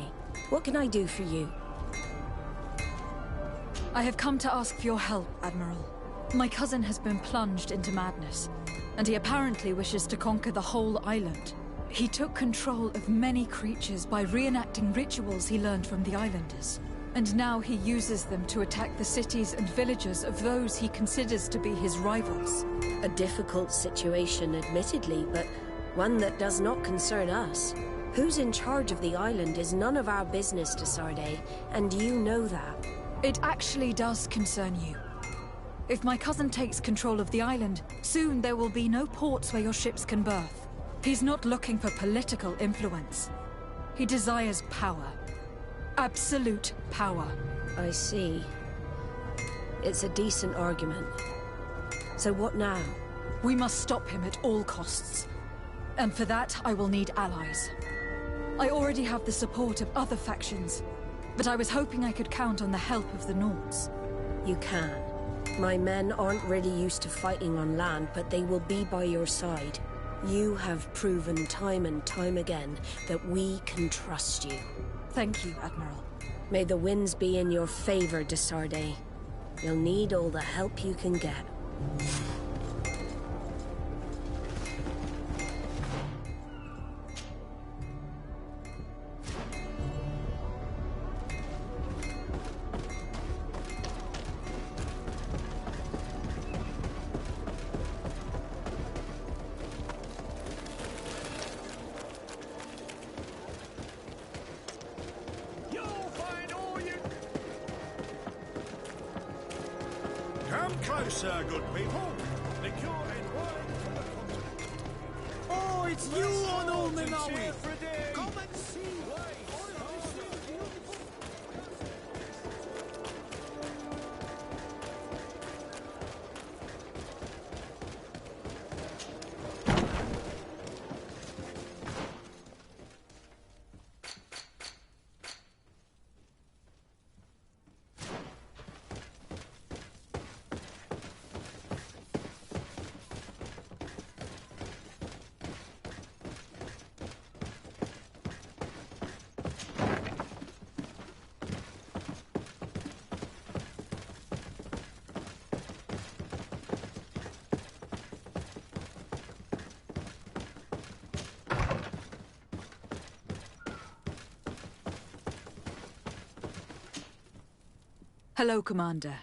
what can I do for you? I have come to ask for your help, Admiral. My cousin has been plunged into madness, and he apparently wishes to conquer the whole island. He took control of many creatures by reenacting rituals he learned from the islanders. And now he uses them to attack the cities and villages of those he considers to be his rivals. A difficult situation, admittedly, but one that does not concern us. Who's in charge of the island is none of our business, Desarde, and you know that. It actually does concern you. If my cousin takes control of the island, soon there will be no ports where your ships can berth. He's not looking for political influence. He desires power. Absolute power. I see. It's a decent argument. So what now? We must stop him at all costs. And for that, I will need allies. I already have the support of other factions, but I was hoping I could count on the help of the Nords. You can. My men aren't really used to fighting on land, but they will be by your side. You have proven time and time again that we can trust you. Thank you, Admiral. May the winds be in your favor, de Sardet. You'll need all the help you can get. Come closer, good people. Liqueur and wine from the continent. Oh, it's you on Omen, are we? Come and see. Hello, Commander.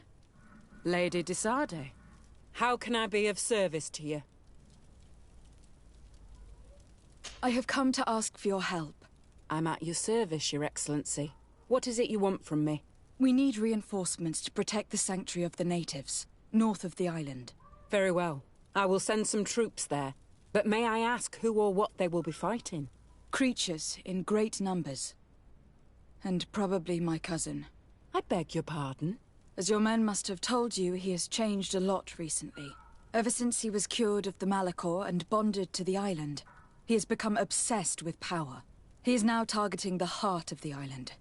Lady de Sardet, how can I be of service to you? I have come to ask for your help. I'm at your service, Your Excellency. What is it you want from me? We need reinforcements to protect the sanctuary of the natives, north of the island. Very well. I will send some troops there. But may I ask who or what they will be fighting? Creatures in great numbers. And probably my cousin. I beg your pardon? As your men must have told you, he has changed a lot recently. Ever since he was cured of the Malachor and bonded to the island, he has become obsessed with power. He is now targeting the heart of the island.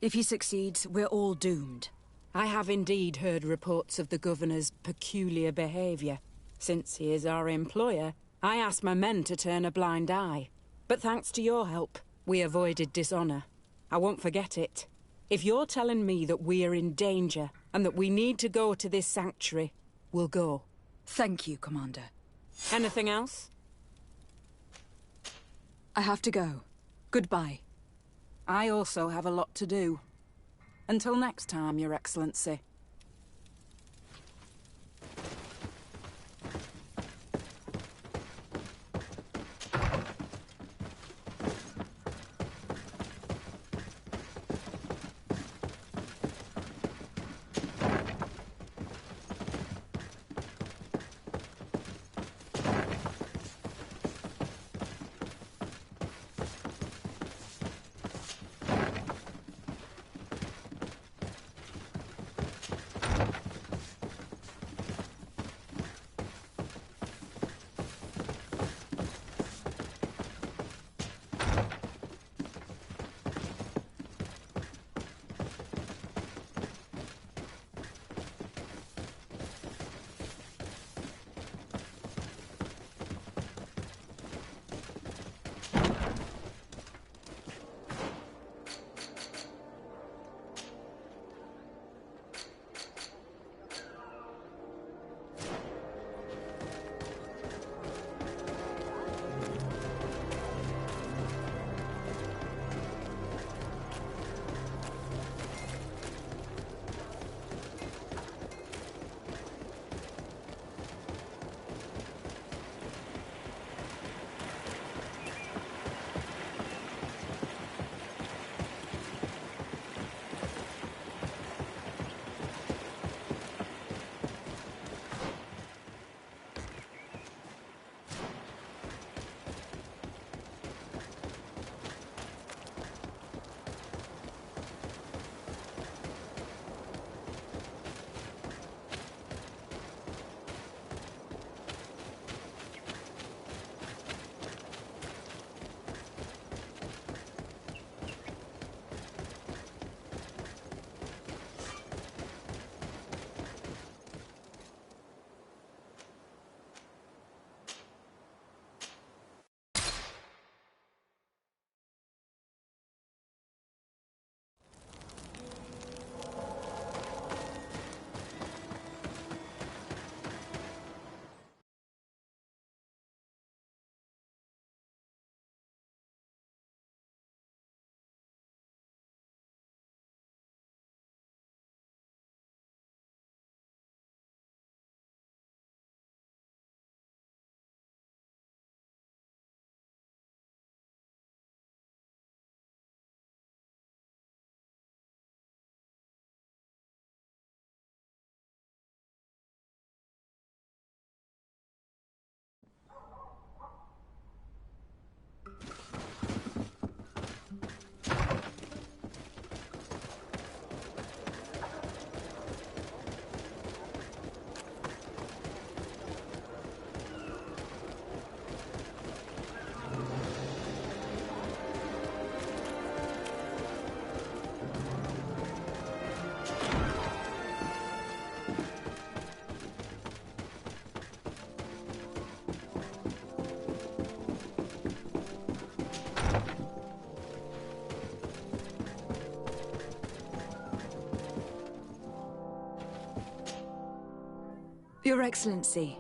If he succeeds, we're all doomed. I have indeed heard reports of the Governor's peculiar behavior. Since he is our employer, I asked my men to turn a blind eye. But thanks to your help, we avoided dishonor. I won't forget it. If you're telling me that we are in danger, and that we need to go to this sanctuary, we'll go. Thank you, Commander. Anything else? I have to go. Goodbye. I also have a lot to do. Until next time, Your Excellency. Your Excellency.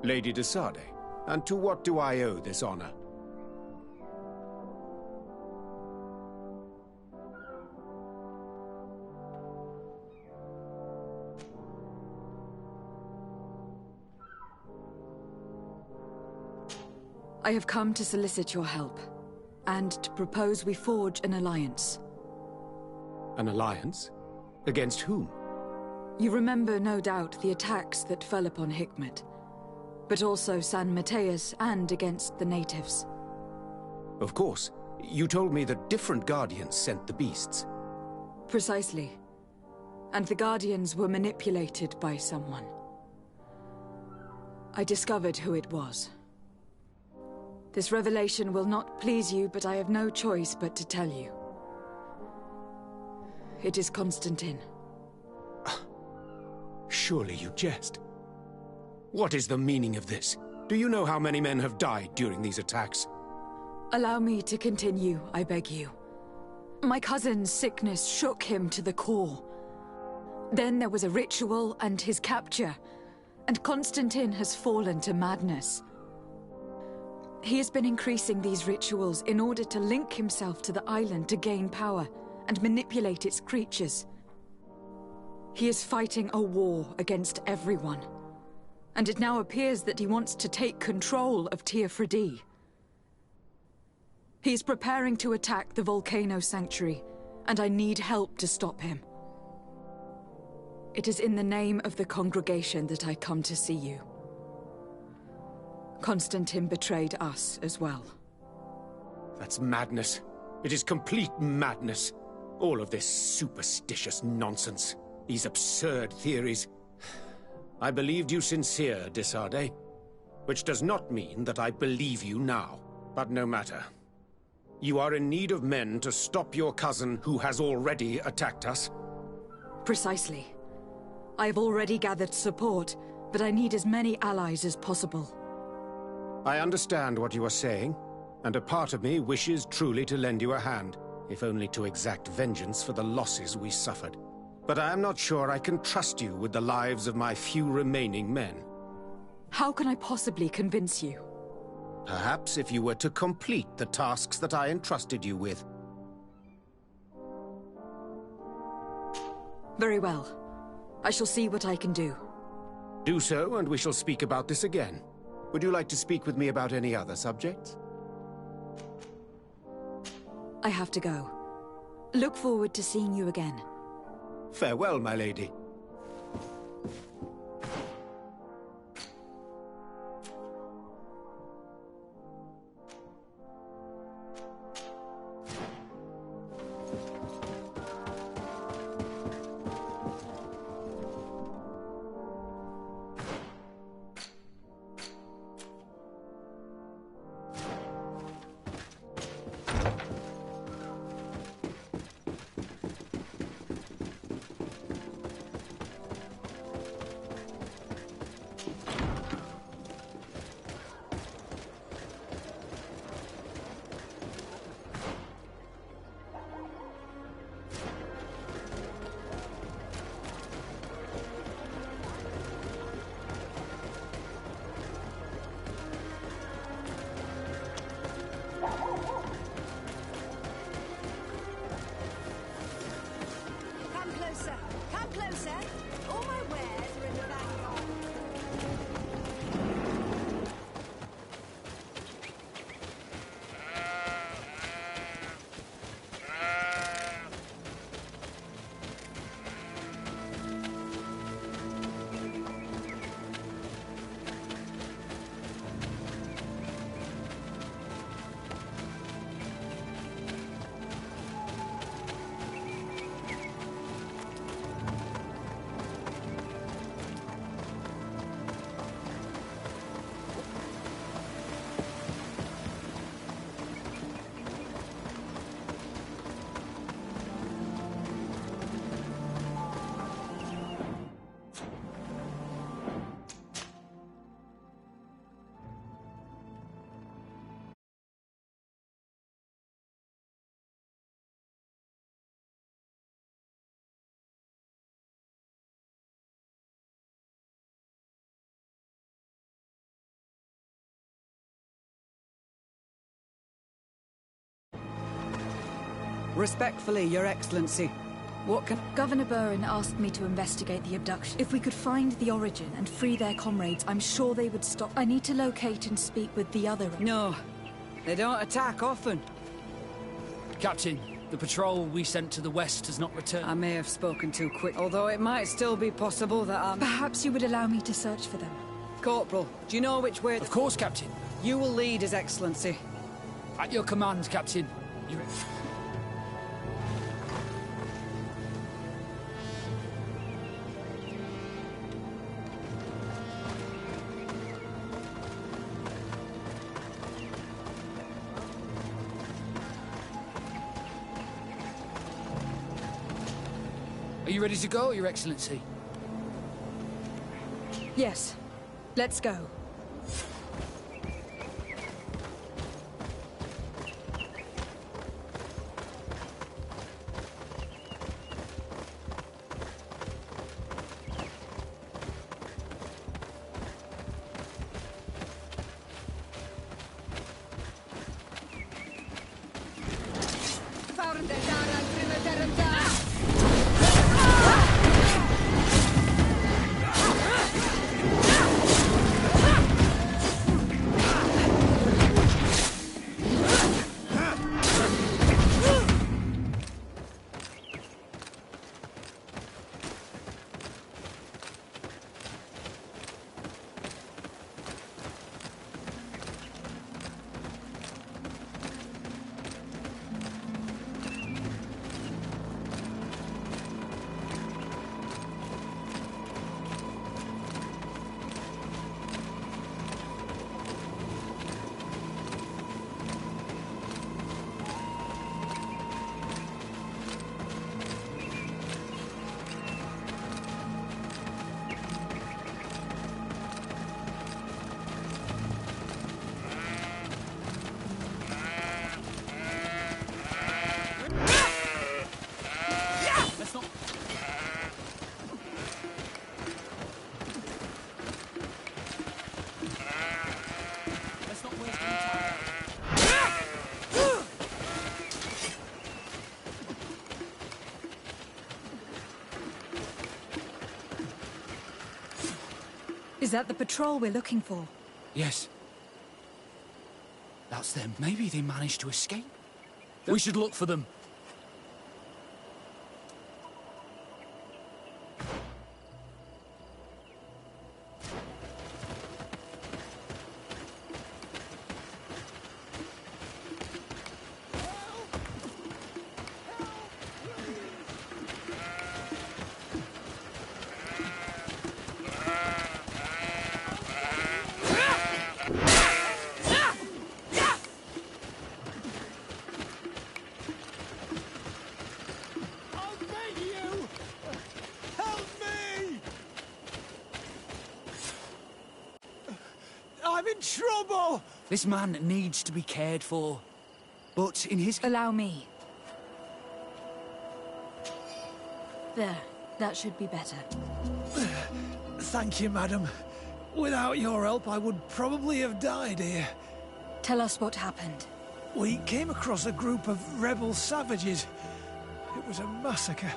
Lady de Sarde, and to what do I owe this honor? I have come to solicit your help, and to propose we forge an alliance. An alliance? Against whom? You remember, no doubt, the attacks that fell upon Hikmet, but also San Mateus and against the natives. Of course. You told me that different Guardians sent the beasts. Precisely. And the Guardians were manipulated by someone. I discovered who it was. This revelation will not please you, but I have no choice but to tell you. It is Constantine. Surely you jest. What is the meaning of this? Do you know how many men have died during these attacks? Allow me to continue, I beg you. My cousin's sickness shook him to the core. Then there was a ritual and his capture, and Constantine has fallen to madness. He has been increasing these rituals in order to link himself to the island to gain power and manipulate its creatures. He is fighting a war against everyone, and it now appears that he wants to take control of Teofredi. He is preparing to attack the Volcano Sanctuary, and I need help to stop him. It is in the name of the congregation that I come to see you. Constantine betrayed us as well. That's madness. It is complete madness. All of this superstitious nonsense. These absurd theories. I believed you sincere, de Sarde. Which does not mean that I believe you now. But no matter. You are in need of men to stop your cousin who has already attacked us. Precisely. I have already gathered support, but I need as many allies as possible. I understand what you are saying, and a part of me wishes truly to lend you a hand, if only to exact vengeance for the losses we suffered. But I am not sure I can trust you with the lives of my few remaining men. How can I possibly convince you? Perhaps if you were to complete the tasks that I entrusted you with. Very well. I shall see what I can do. Do so, and we shall speak about this again. Would you like to speak with me about any other subjects? I have to go. Look forward to seeing you again. Farewell, my lady. Respectfully, Your Excellency. What can... Governor Burin asked me to investigate the abduction. If we could find the origin and free their comrades, I'm sure they would stop. I need to locate and speak with the other... No. They don't attack often. Captain, the patrol we sent to the west has not returned. I may have spoken too quick, although it might still be possible that I'm... Perhaps you would allow me to search for them. Corporal, do you know which way... Of course, Captain. You will lead, His Excellency. At your command, Captain. Are you ready to go, Your Excellency? Yes. Let's go. Is that the patrol we're looking for? Yes. That's them. Maybe they managed to escape. We should look for them. I'm in trouble! This man needs to be cared for. But in his... Allow me. There. That should be better. Thank you, madam. Without your help, I would probably have died here. Tell us what happened. We came across a group of rebel savages. It was a massacre.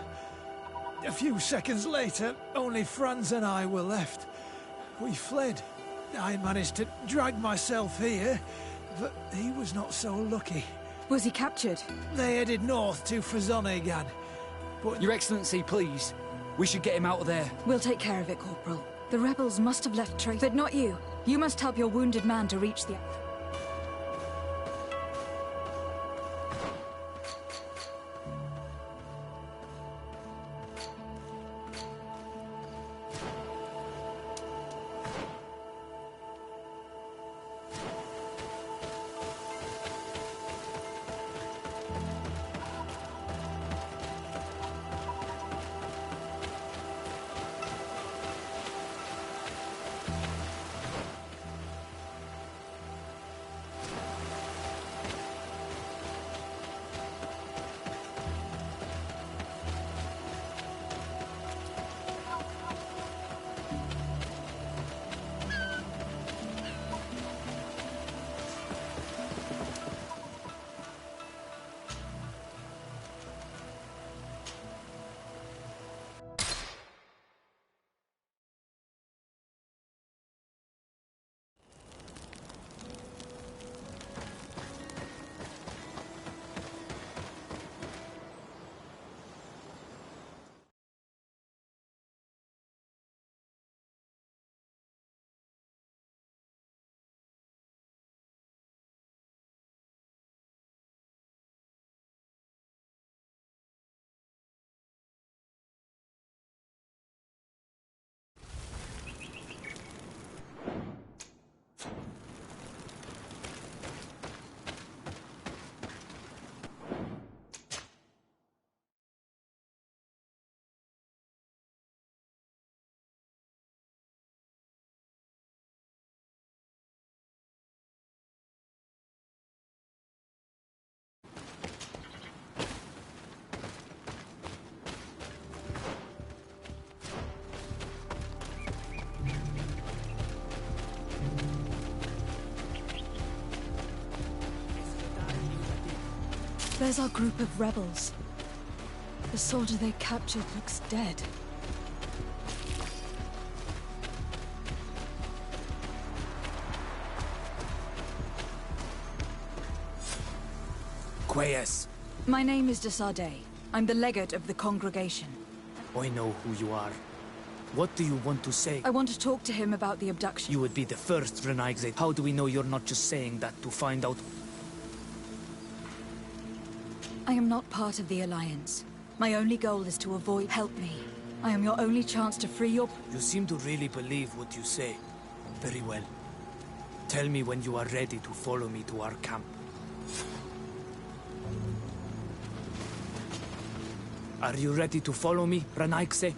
A few seconds later, only Franz and I were left. We fled. I managed to drag myself here, but he was not so lucky. Was he captured? They headed north to Frazonegad, but... Your Excellency, please. We should get him out of there. We'll take care of it, Corporal. The rebels must have left trace... But not you. You must help your wounded man to reach the... There's our group of rebels. The soldier they captured looks dead. Quayes. My name is Desardet. I'm the legate of the congregation. I know who you are. What do you want to say? I want to talk to him about the abduction. You would be the first, Renaigze. How do we know you're not just saying that to find out? I am not part of the Alliance. My only goal is to avoid... Help me. I am your only chance to free your... You seem to really believe what you say. Very well. Tell me when you are ready to follow me to our camp. Are you ready to follow me, Renaigze?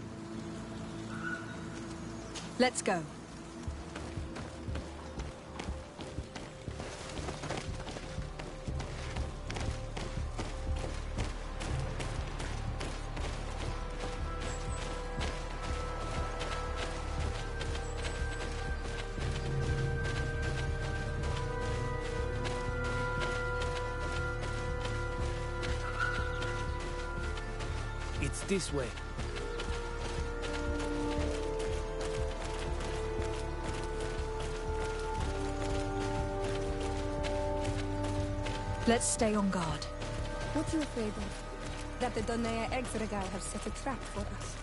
Let's go. It's this way. Let's stay on guard. What are you afraid of? That the Donea Exregal have set a trap for us.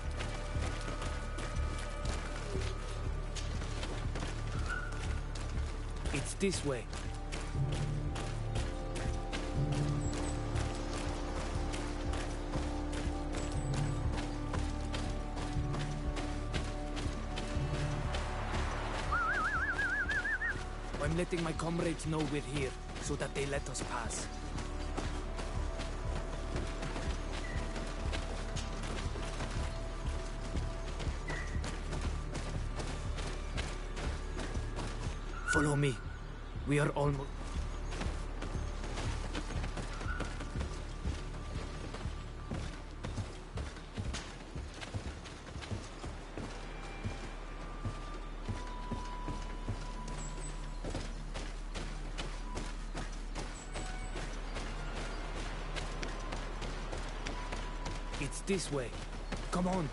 It's this way. I'm letting my comrades know we're here, so that they let us pass. Follow me. We are almost... It's this way. Come on.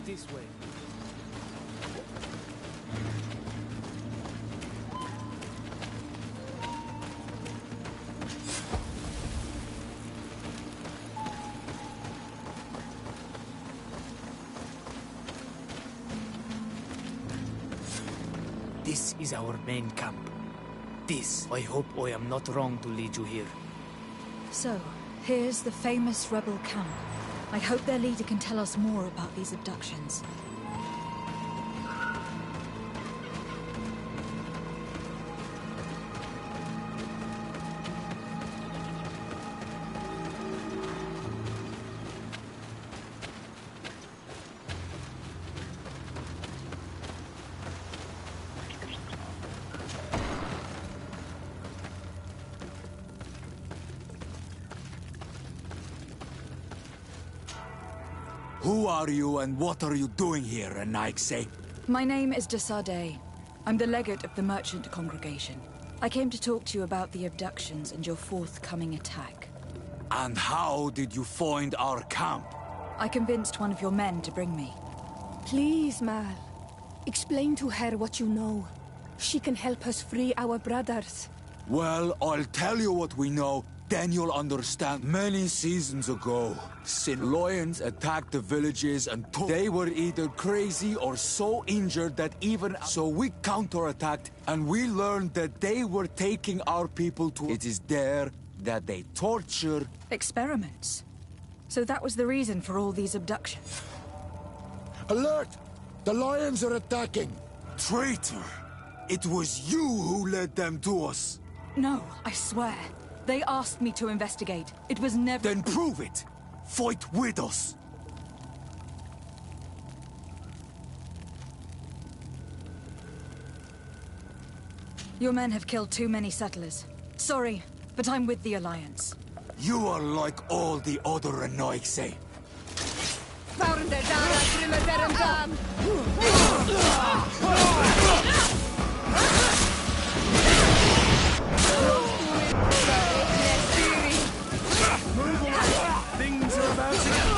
This way. This is our main camp. This, I hope I am not wrong to lead you here. So, here's the famous rebel camp. I hope their leader can tell us more about these abductions. Who are you and what are you doing here, Renaigze? My name is Desardet. I'm the legate of the merchant congregation. I came to talk to you about the abductions and your forthcoming attack. And how did you find our camp? I convinced one of your men to bring me. Please, Mal. Explain to her what you know. She can help us free our brothers. Well, I'll tell you what we know, then you'll understand. Many seasons ago, Sin lions attacked the villages and they were either crazy or so injured that even so we counterattacked and we learned that they were taking our people to... It is there that they torture... Experiments? So that was the reason for all these abductions. Alert! The Lions are attacking! Traitor! It was you who led them to us! No, I swear. They asked me to investigate. It was never— Then prove it! Fight with us! Your men have killed too many settlers. Sorry, but I'm with the Alliance. You are like all the other Anoixe. Things are about to get...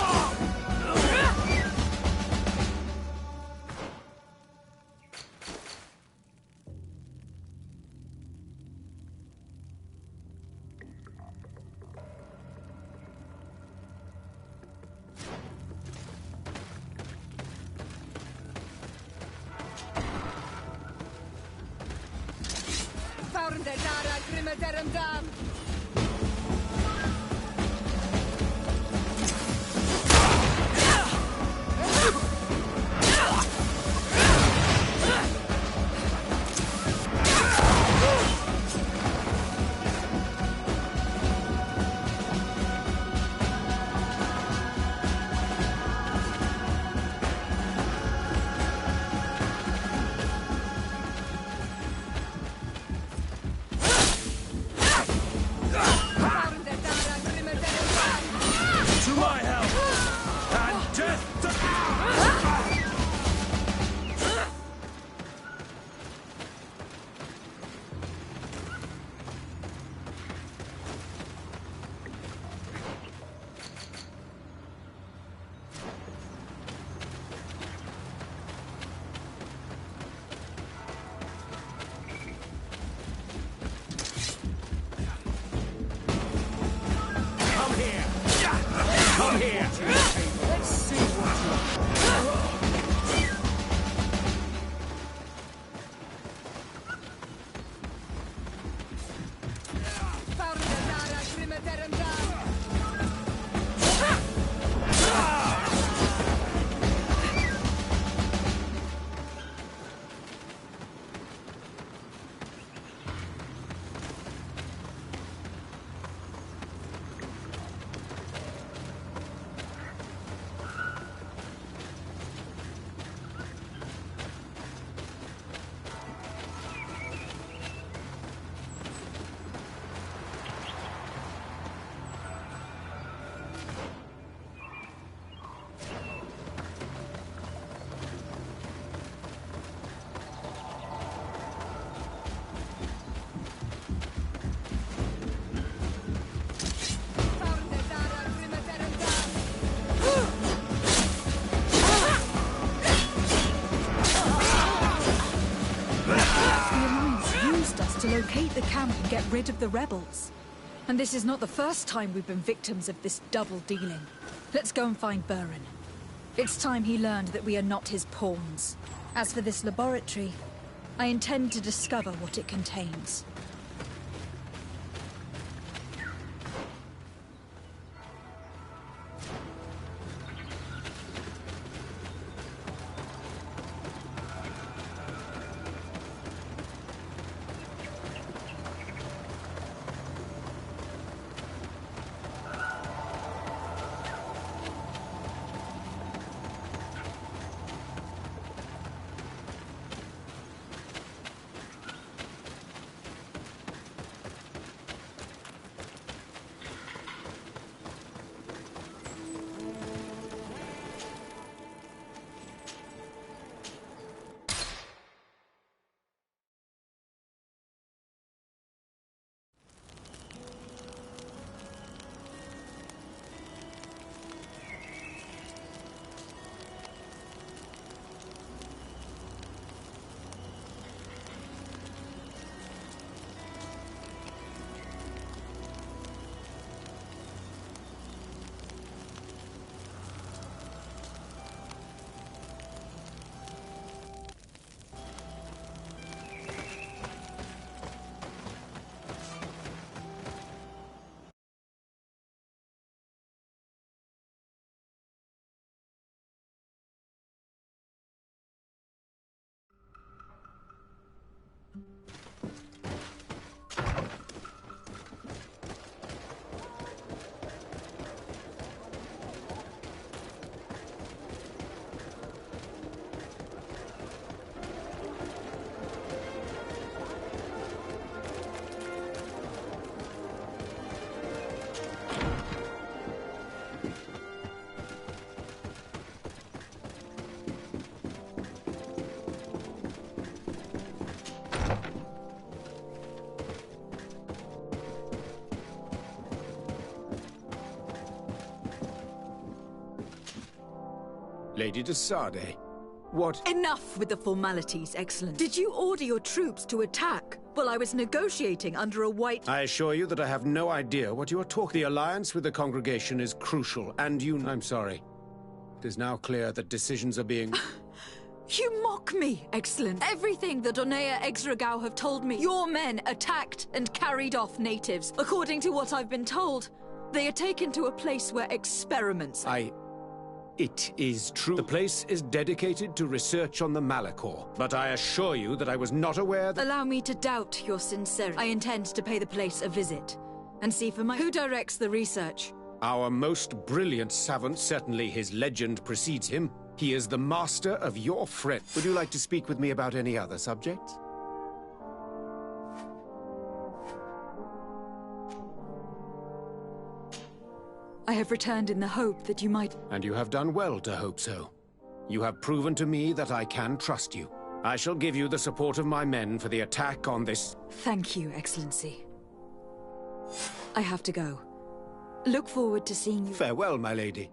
To locate the camp and get rid of the rebels. And this is not the first time we've been victims of this double dealing. Let's go and find Burin. It's time he learned that we are not his pawns. As for this laboratory, I intend to discover what it contains. Lady de Sardet, what... Enough with the formalities, Excellent. Did you order your troops to attack while I was negotiating under a white... I assure you that I have no idea what you are talking. The alliance with the congregation is crucial, and you... I'm sorry. It is now clear that decisions are being... You mock me, Excellent. Everything the Donea Exregau have told me. Your men attacked and carried off natives. According to what I've been told, they are taken to a place where experiments... It is true. The place is dedicated to research on the Malachor, but I assure you that I was not aware that... Allow me to doubt your sincerity. I intend to pay the place a visit and see for my... Who directs the research? Our most brilliant savant, certainly his legend precedes him. He is the master of your friend. Would you like to speak with me about any other subjects? I have returned in the hope that you might... And you have done well to hope so. You have proven to me that I can trust you. I shall give you the support of my men for the attack on this... Thank you, Excellency. I have to go. Look forward to seeing you... Farewell, my lady.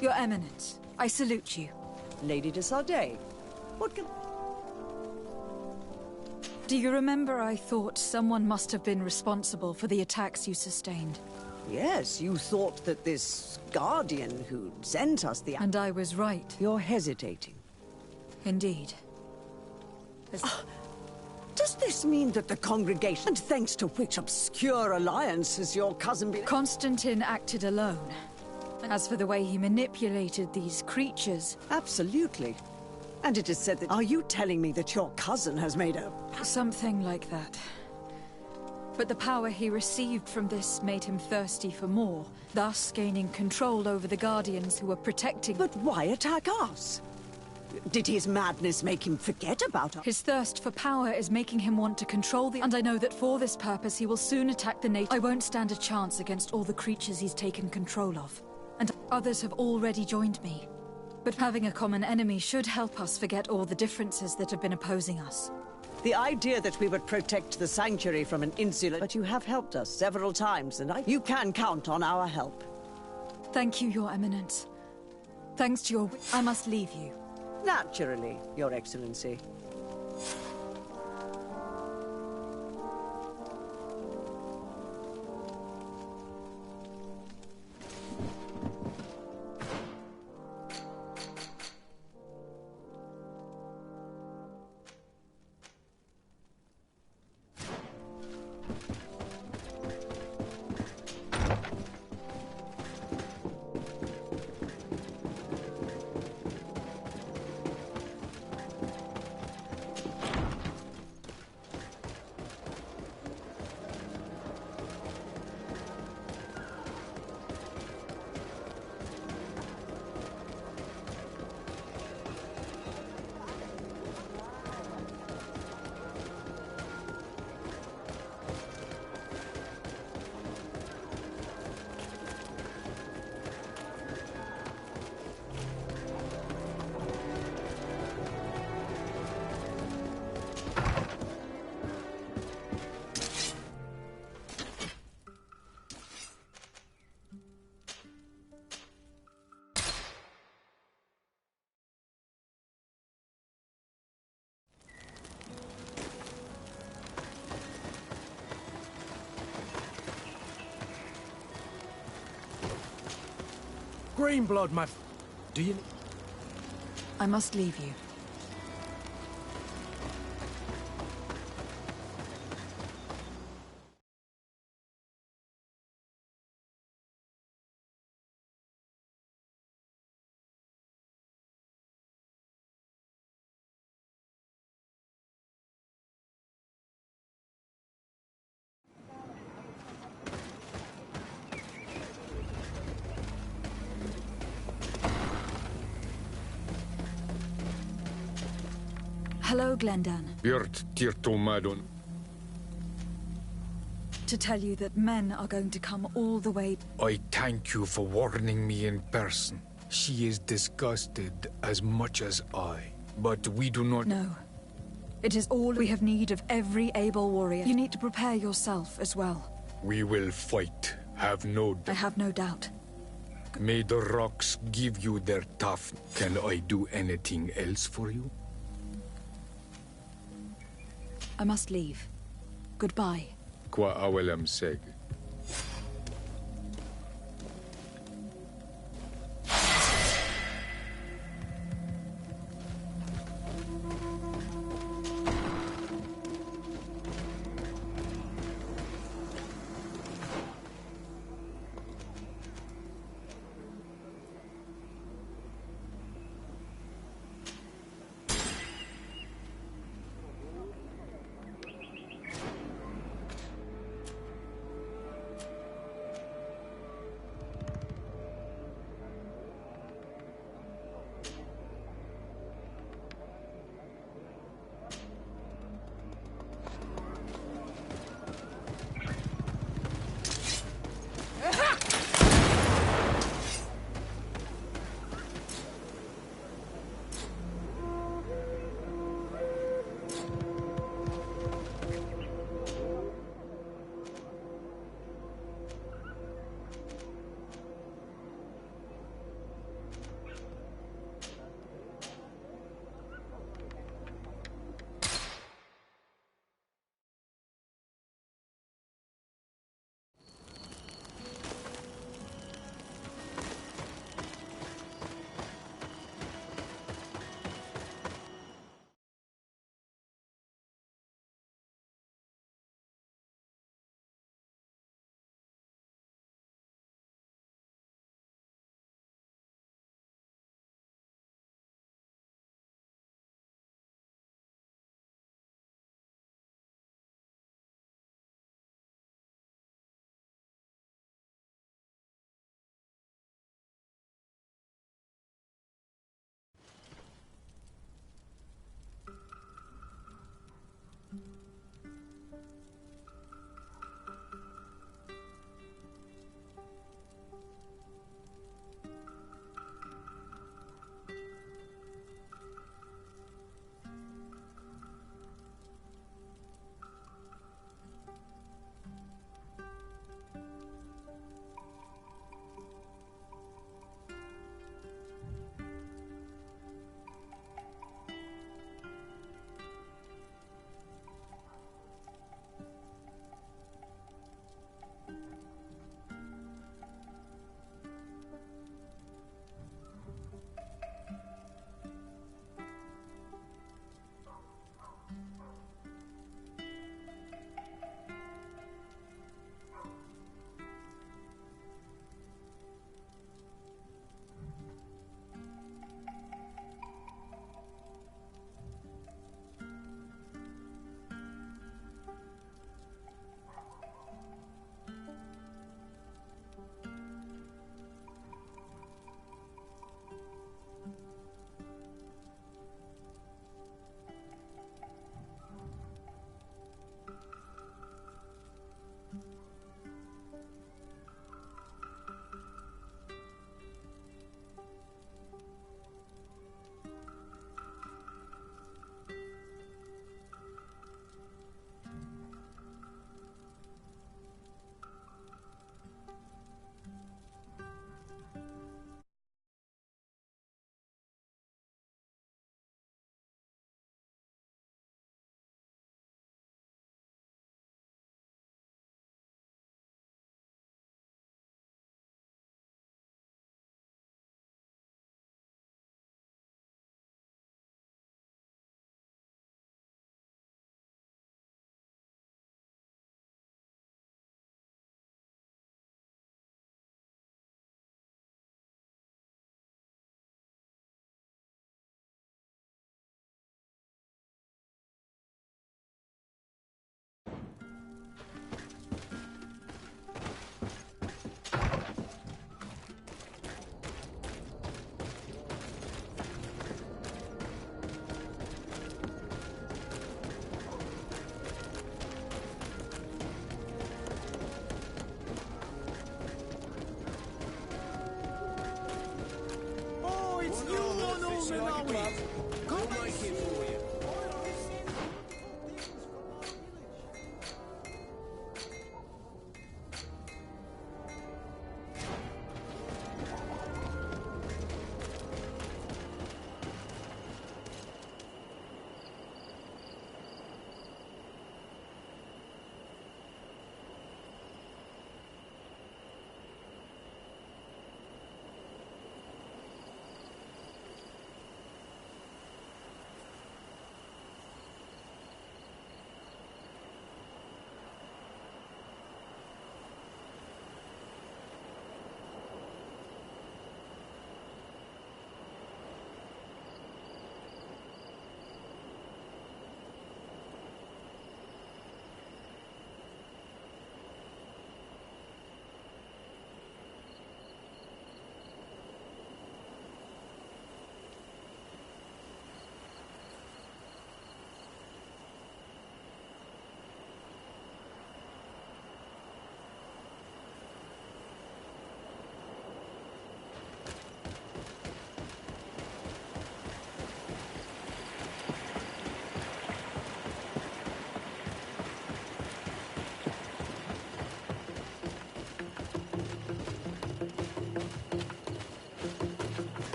Your Eminence, I salute you. Lady de Sardet, what can... Do you remember I thought someone must have been responsible for the attacks you sustained? Yes, you thought that this Guardian who'd sent us the... And I was right. You're hesitating. Indeed. Does this mean that the congregation, and thanks to which obscure alliance has your cousin been... Constantine acted alone. As for the way he manipulated these creatures... Absolutely. And it is said that... Are you telling me that your cousin has made a... Something like that. But the power he received from this made him thirsty for more, thus gaining control over the Guardians who were protecting... But why attack us? Did his madness make him forget about us? His thirst for power is making him want to control the... And I know that for this purpose he will soon attack the native... I won't stand a chance against all the creatures he's taken control of. And others have already joined me. But having a common enemy should help us forget all the differences that have been opposing us. The idea that we would protect the Sanctuary from an insular... But you have helped us several times, and you can count on our help. Thank you, Your Eminence. Thanks to your... I must leave you. Naturally, Your Excellency. Green blood, do you... I must leave you. Hello, Glendan. Björt Tirtomadon. To tell you that men are going to come all the way... I thank you for warning me in person. She is disgusted as much as I. But we do not... No. It is all we have need of every able warrior. You need to prepare yourself as well. We will fight. Have no doubt. I have no doubt. May the rocks give you their tough. Can I do anything else for you? I must leave. Goodbye. Qua awelam seg. coming, are we? Come make it for you.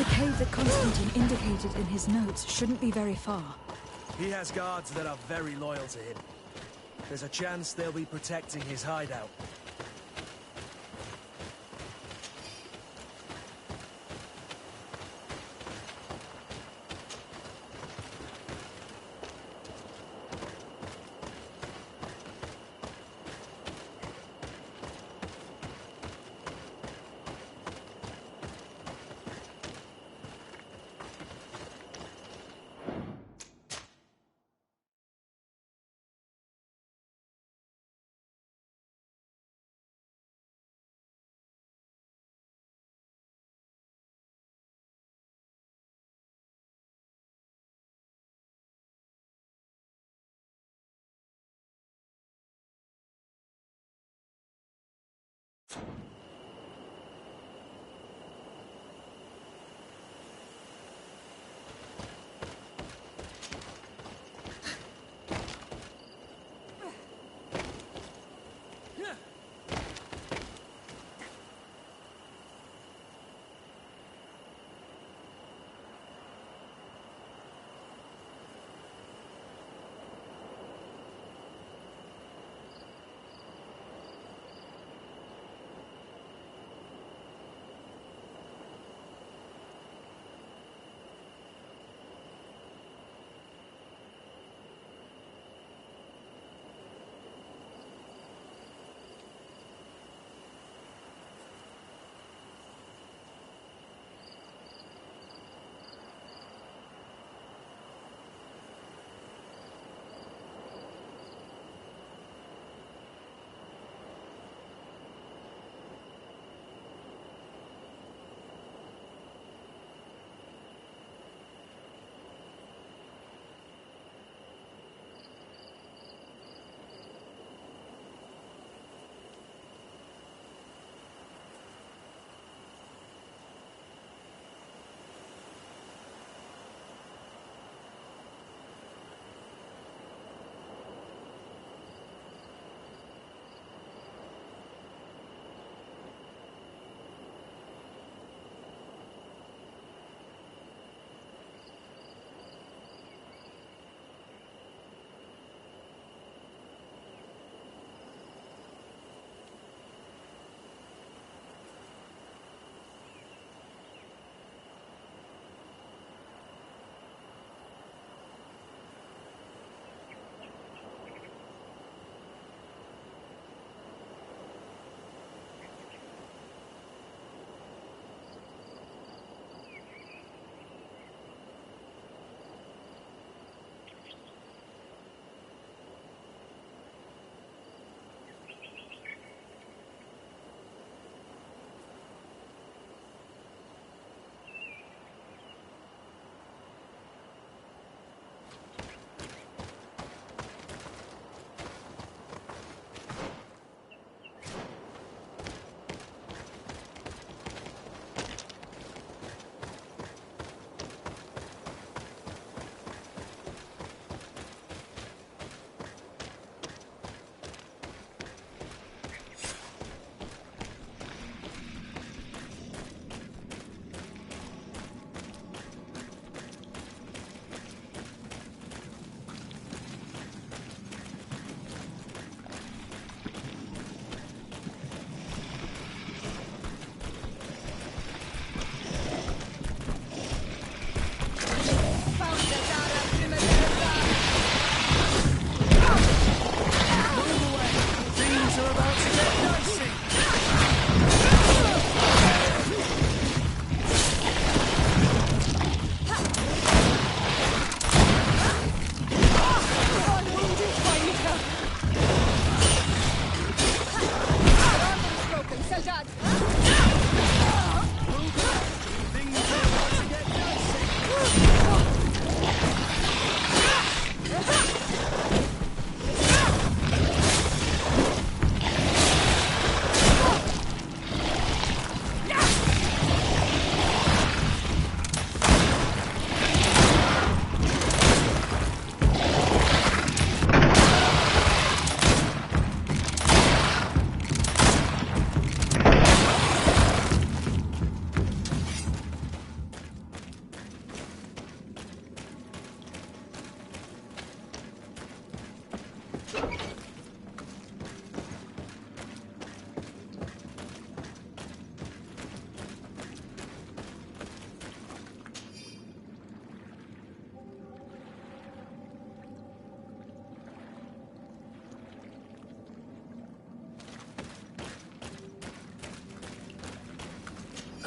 The cave that Constantine indicated in his notes shouldn't be very far. He has guards that are very loyal to him. There's a chance they'll be protecting his hideout.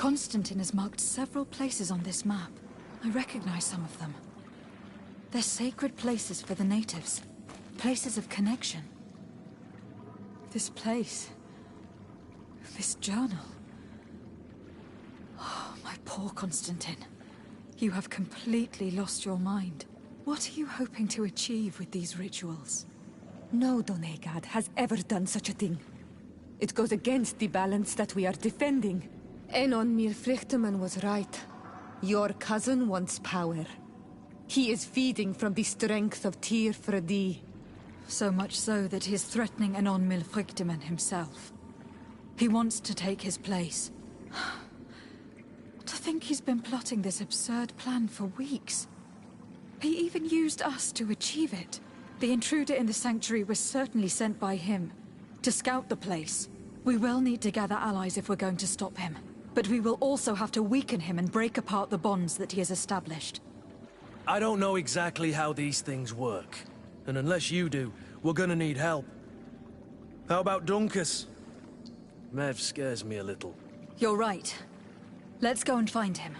Constantine has marked several places on this map. I recognize some of them. They're sacred places for the natives. Places of connection. This place. This journal. Oh, my poor Constantine. You have completely lost your mind. What are you hoping to achieve with these rituals? No Donegad has ever done such a thing. It goes against the balance that we are defending. Enon Mir Frichtemann was right. Your cousin wants power. He is feeding from the strength of Tyr Fredi. So much so that he is threatening Enon Mir Frichtemann himself. He wants to take his place. To think he's been plotting this absurd plan for weeks. He even used us to achieve it. The intruder in the sanctuary was certainly sent by him, to scout the place. We will need to gather allies if we're going to stop him. But we will also have to weaken him and break apart the bonds that he has established. I don't know exactly how these things work. And unless you do, we're gonna need help. How about Dunkus? Mev scares me a little. You're right. Let's go and find him.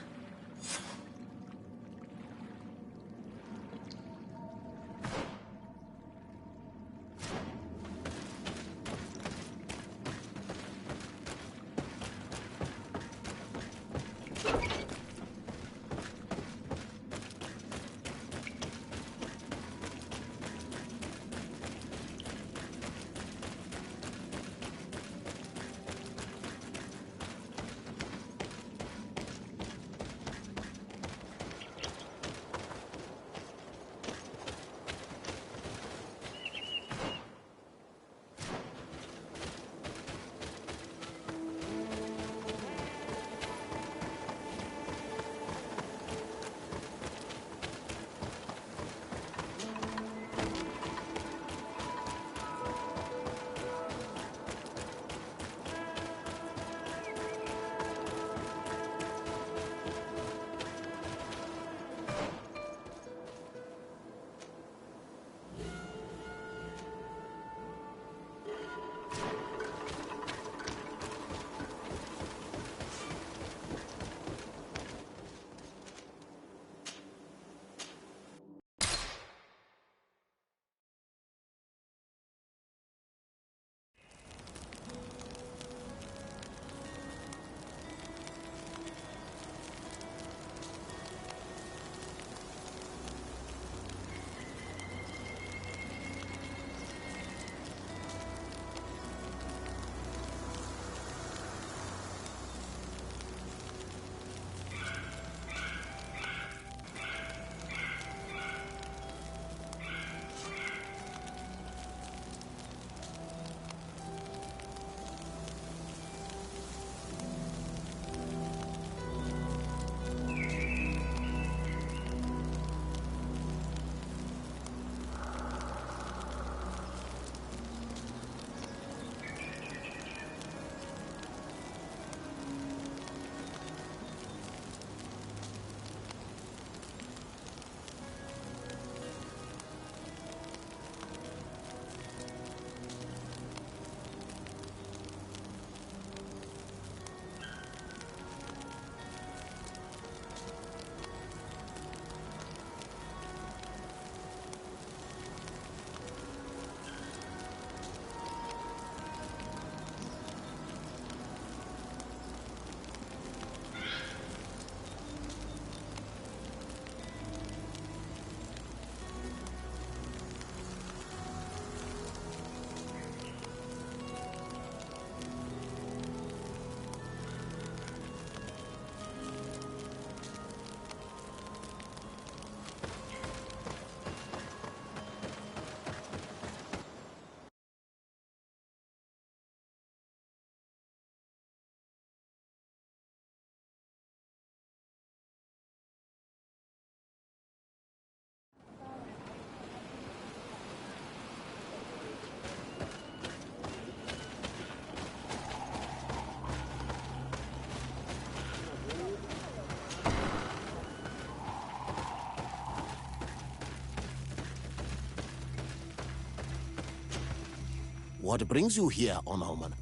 What brings you here, Onalman?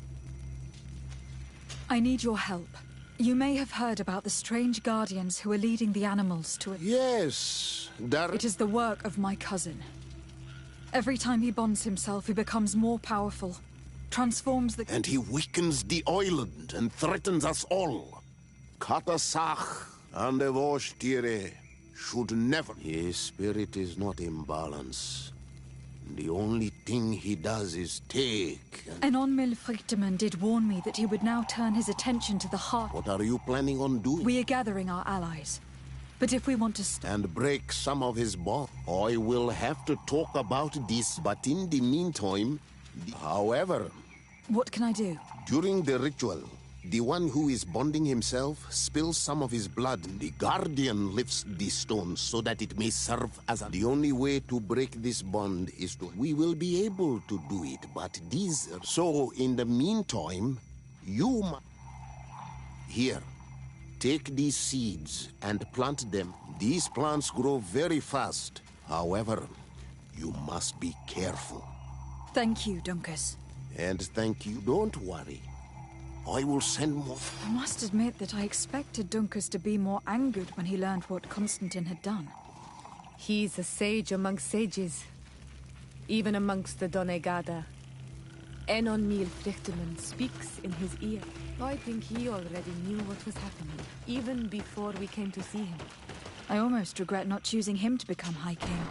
I need your help. You may have heard about the strange guardians who are leading the animals to it. Yes, It is the work of my cousin. Every time he bonds himself, he becomes more powerful, transforms the... And he weakens the island and threatens us all. Katasach and Evosh should never... His spirit is not in balance. The only thing he does is take... Enonmil Frichtemann did warn me that he would now turn his attention to the heart. What are you planning on doing? We are gathering our allies. But if we want to and break some of his bonds, I will have to talk about this, but in the meantime... However... What can I do? During the ritual, the one who is bonding himself spills some of his blood. The Guardian lifts the stone so that it may serve as The only way to break this bond is to... We will be able to do it, but these... So, in the meantime, you... Here. Take these seeds and plant them. These plants grow very fast. However, you must be careful. Thank you, Dunkus. And thank you. Don't worry. I will send more. I must admit that I expected Dunkus to be more angered when he learned what Constantine had done. He's a sage amongst sages. Even amongst the Donegada. Enonmil Frichtemann speaks in his ear. I think he already knew what was happening, even before we came to see him. I almost regret not choosing him to become High King.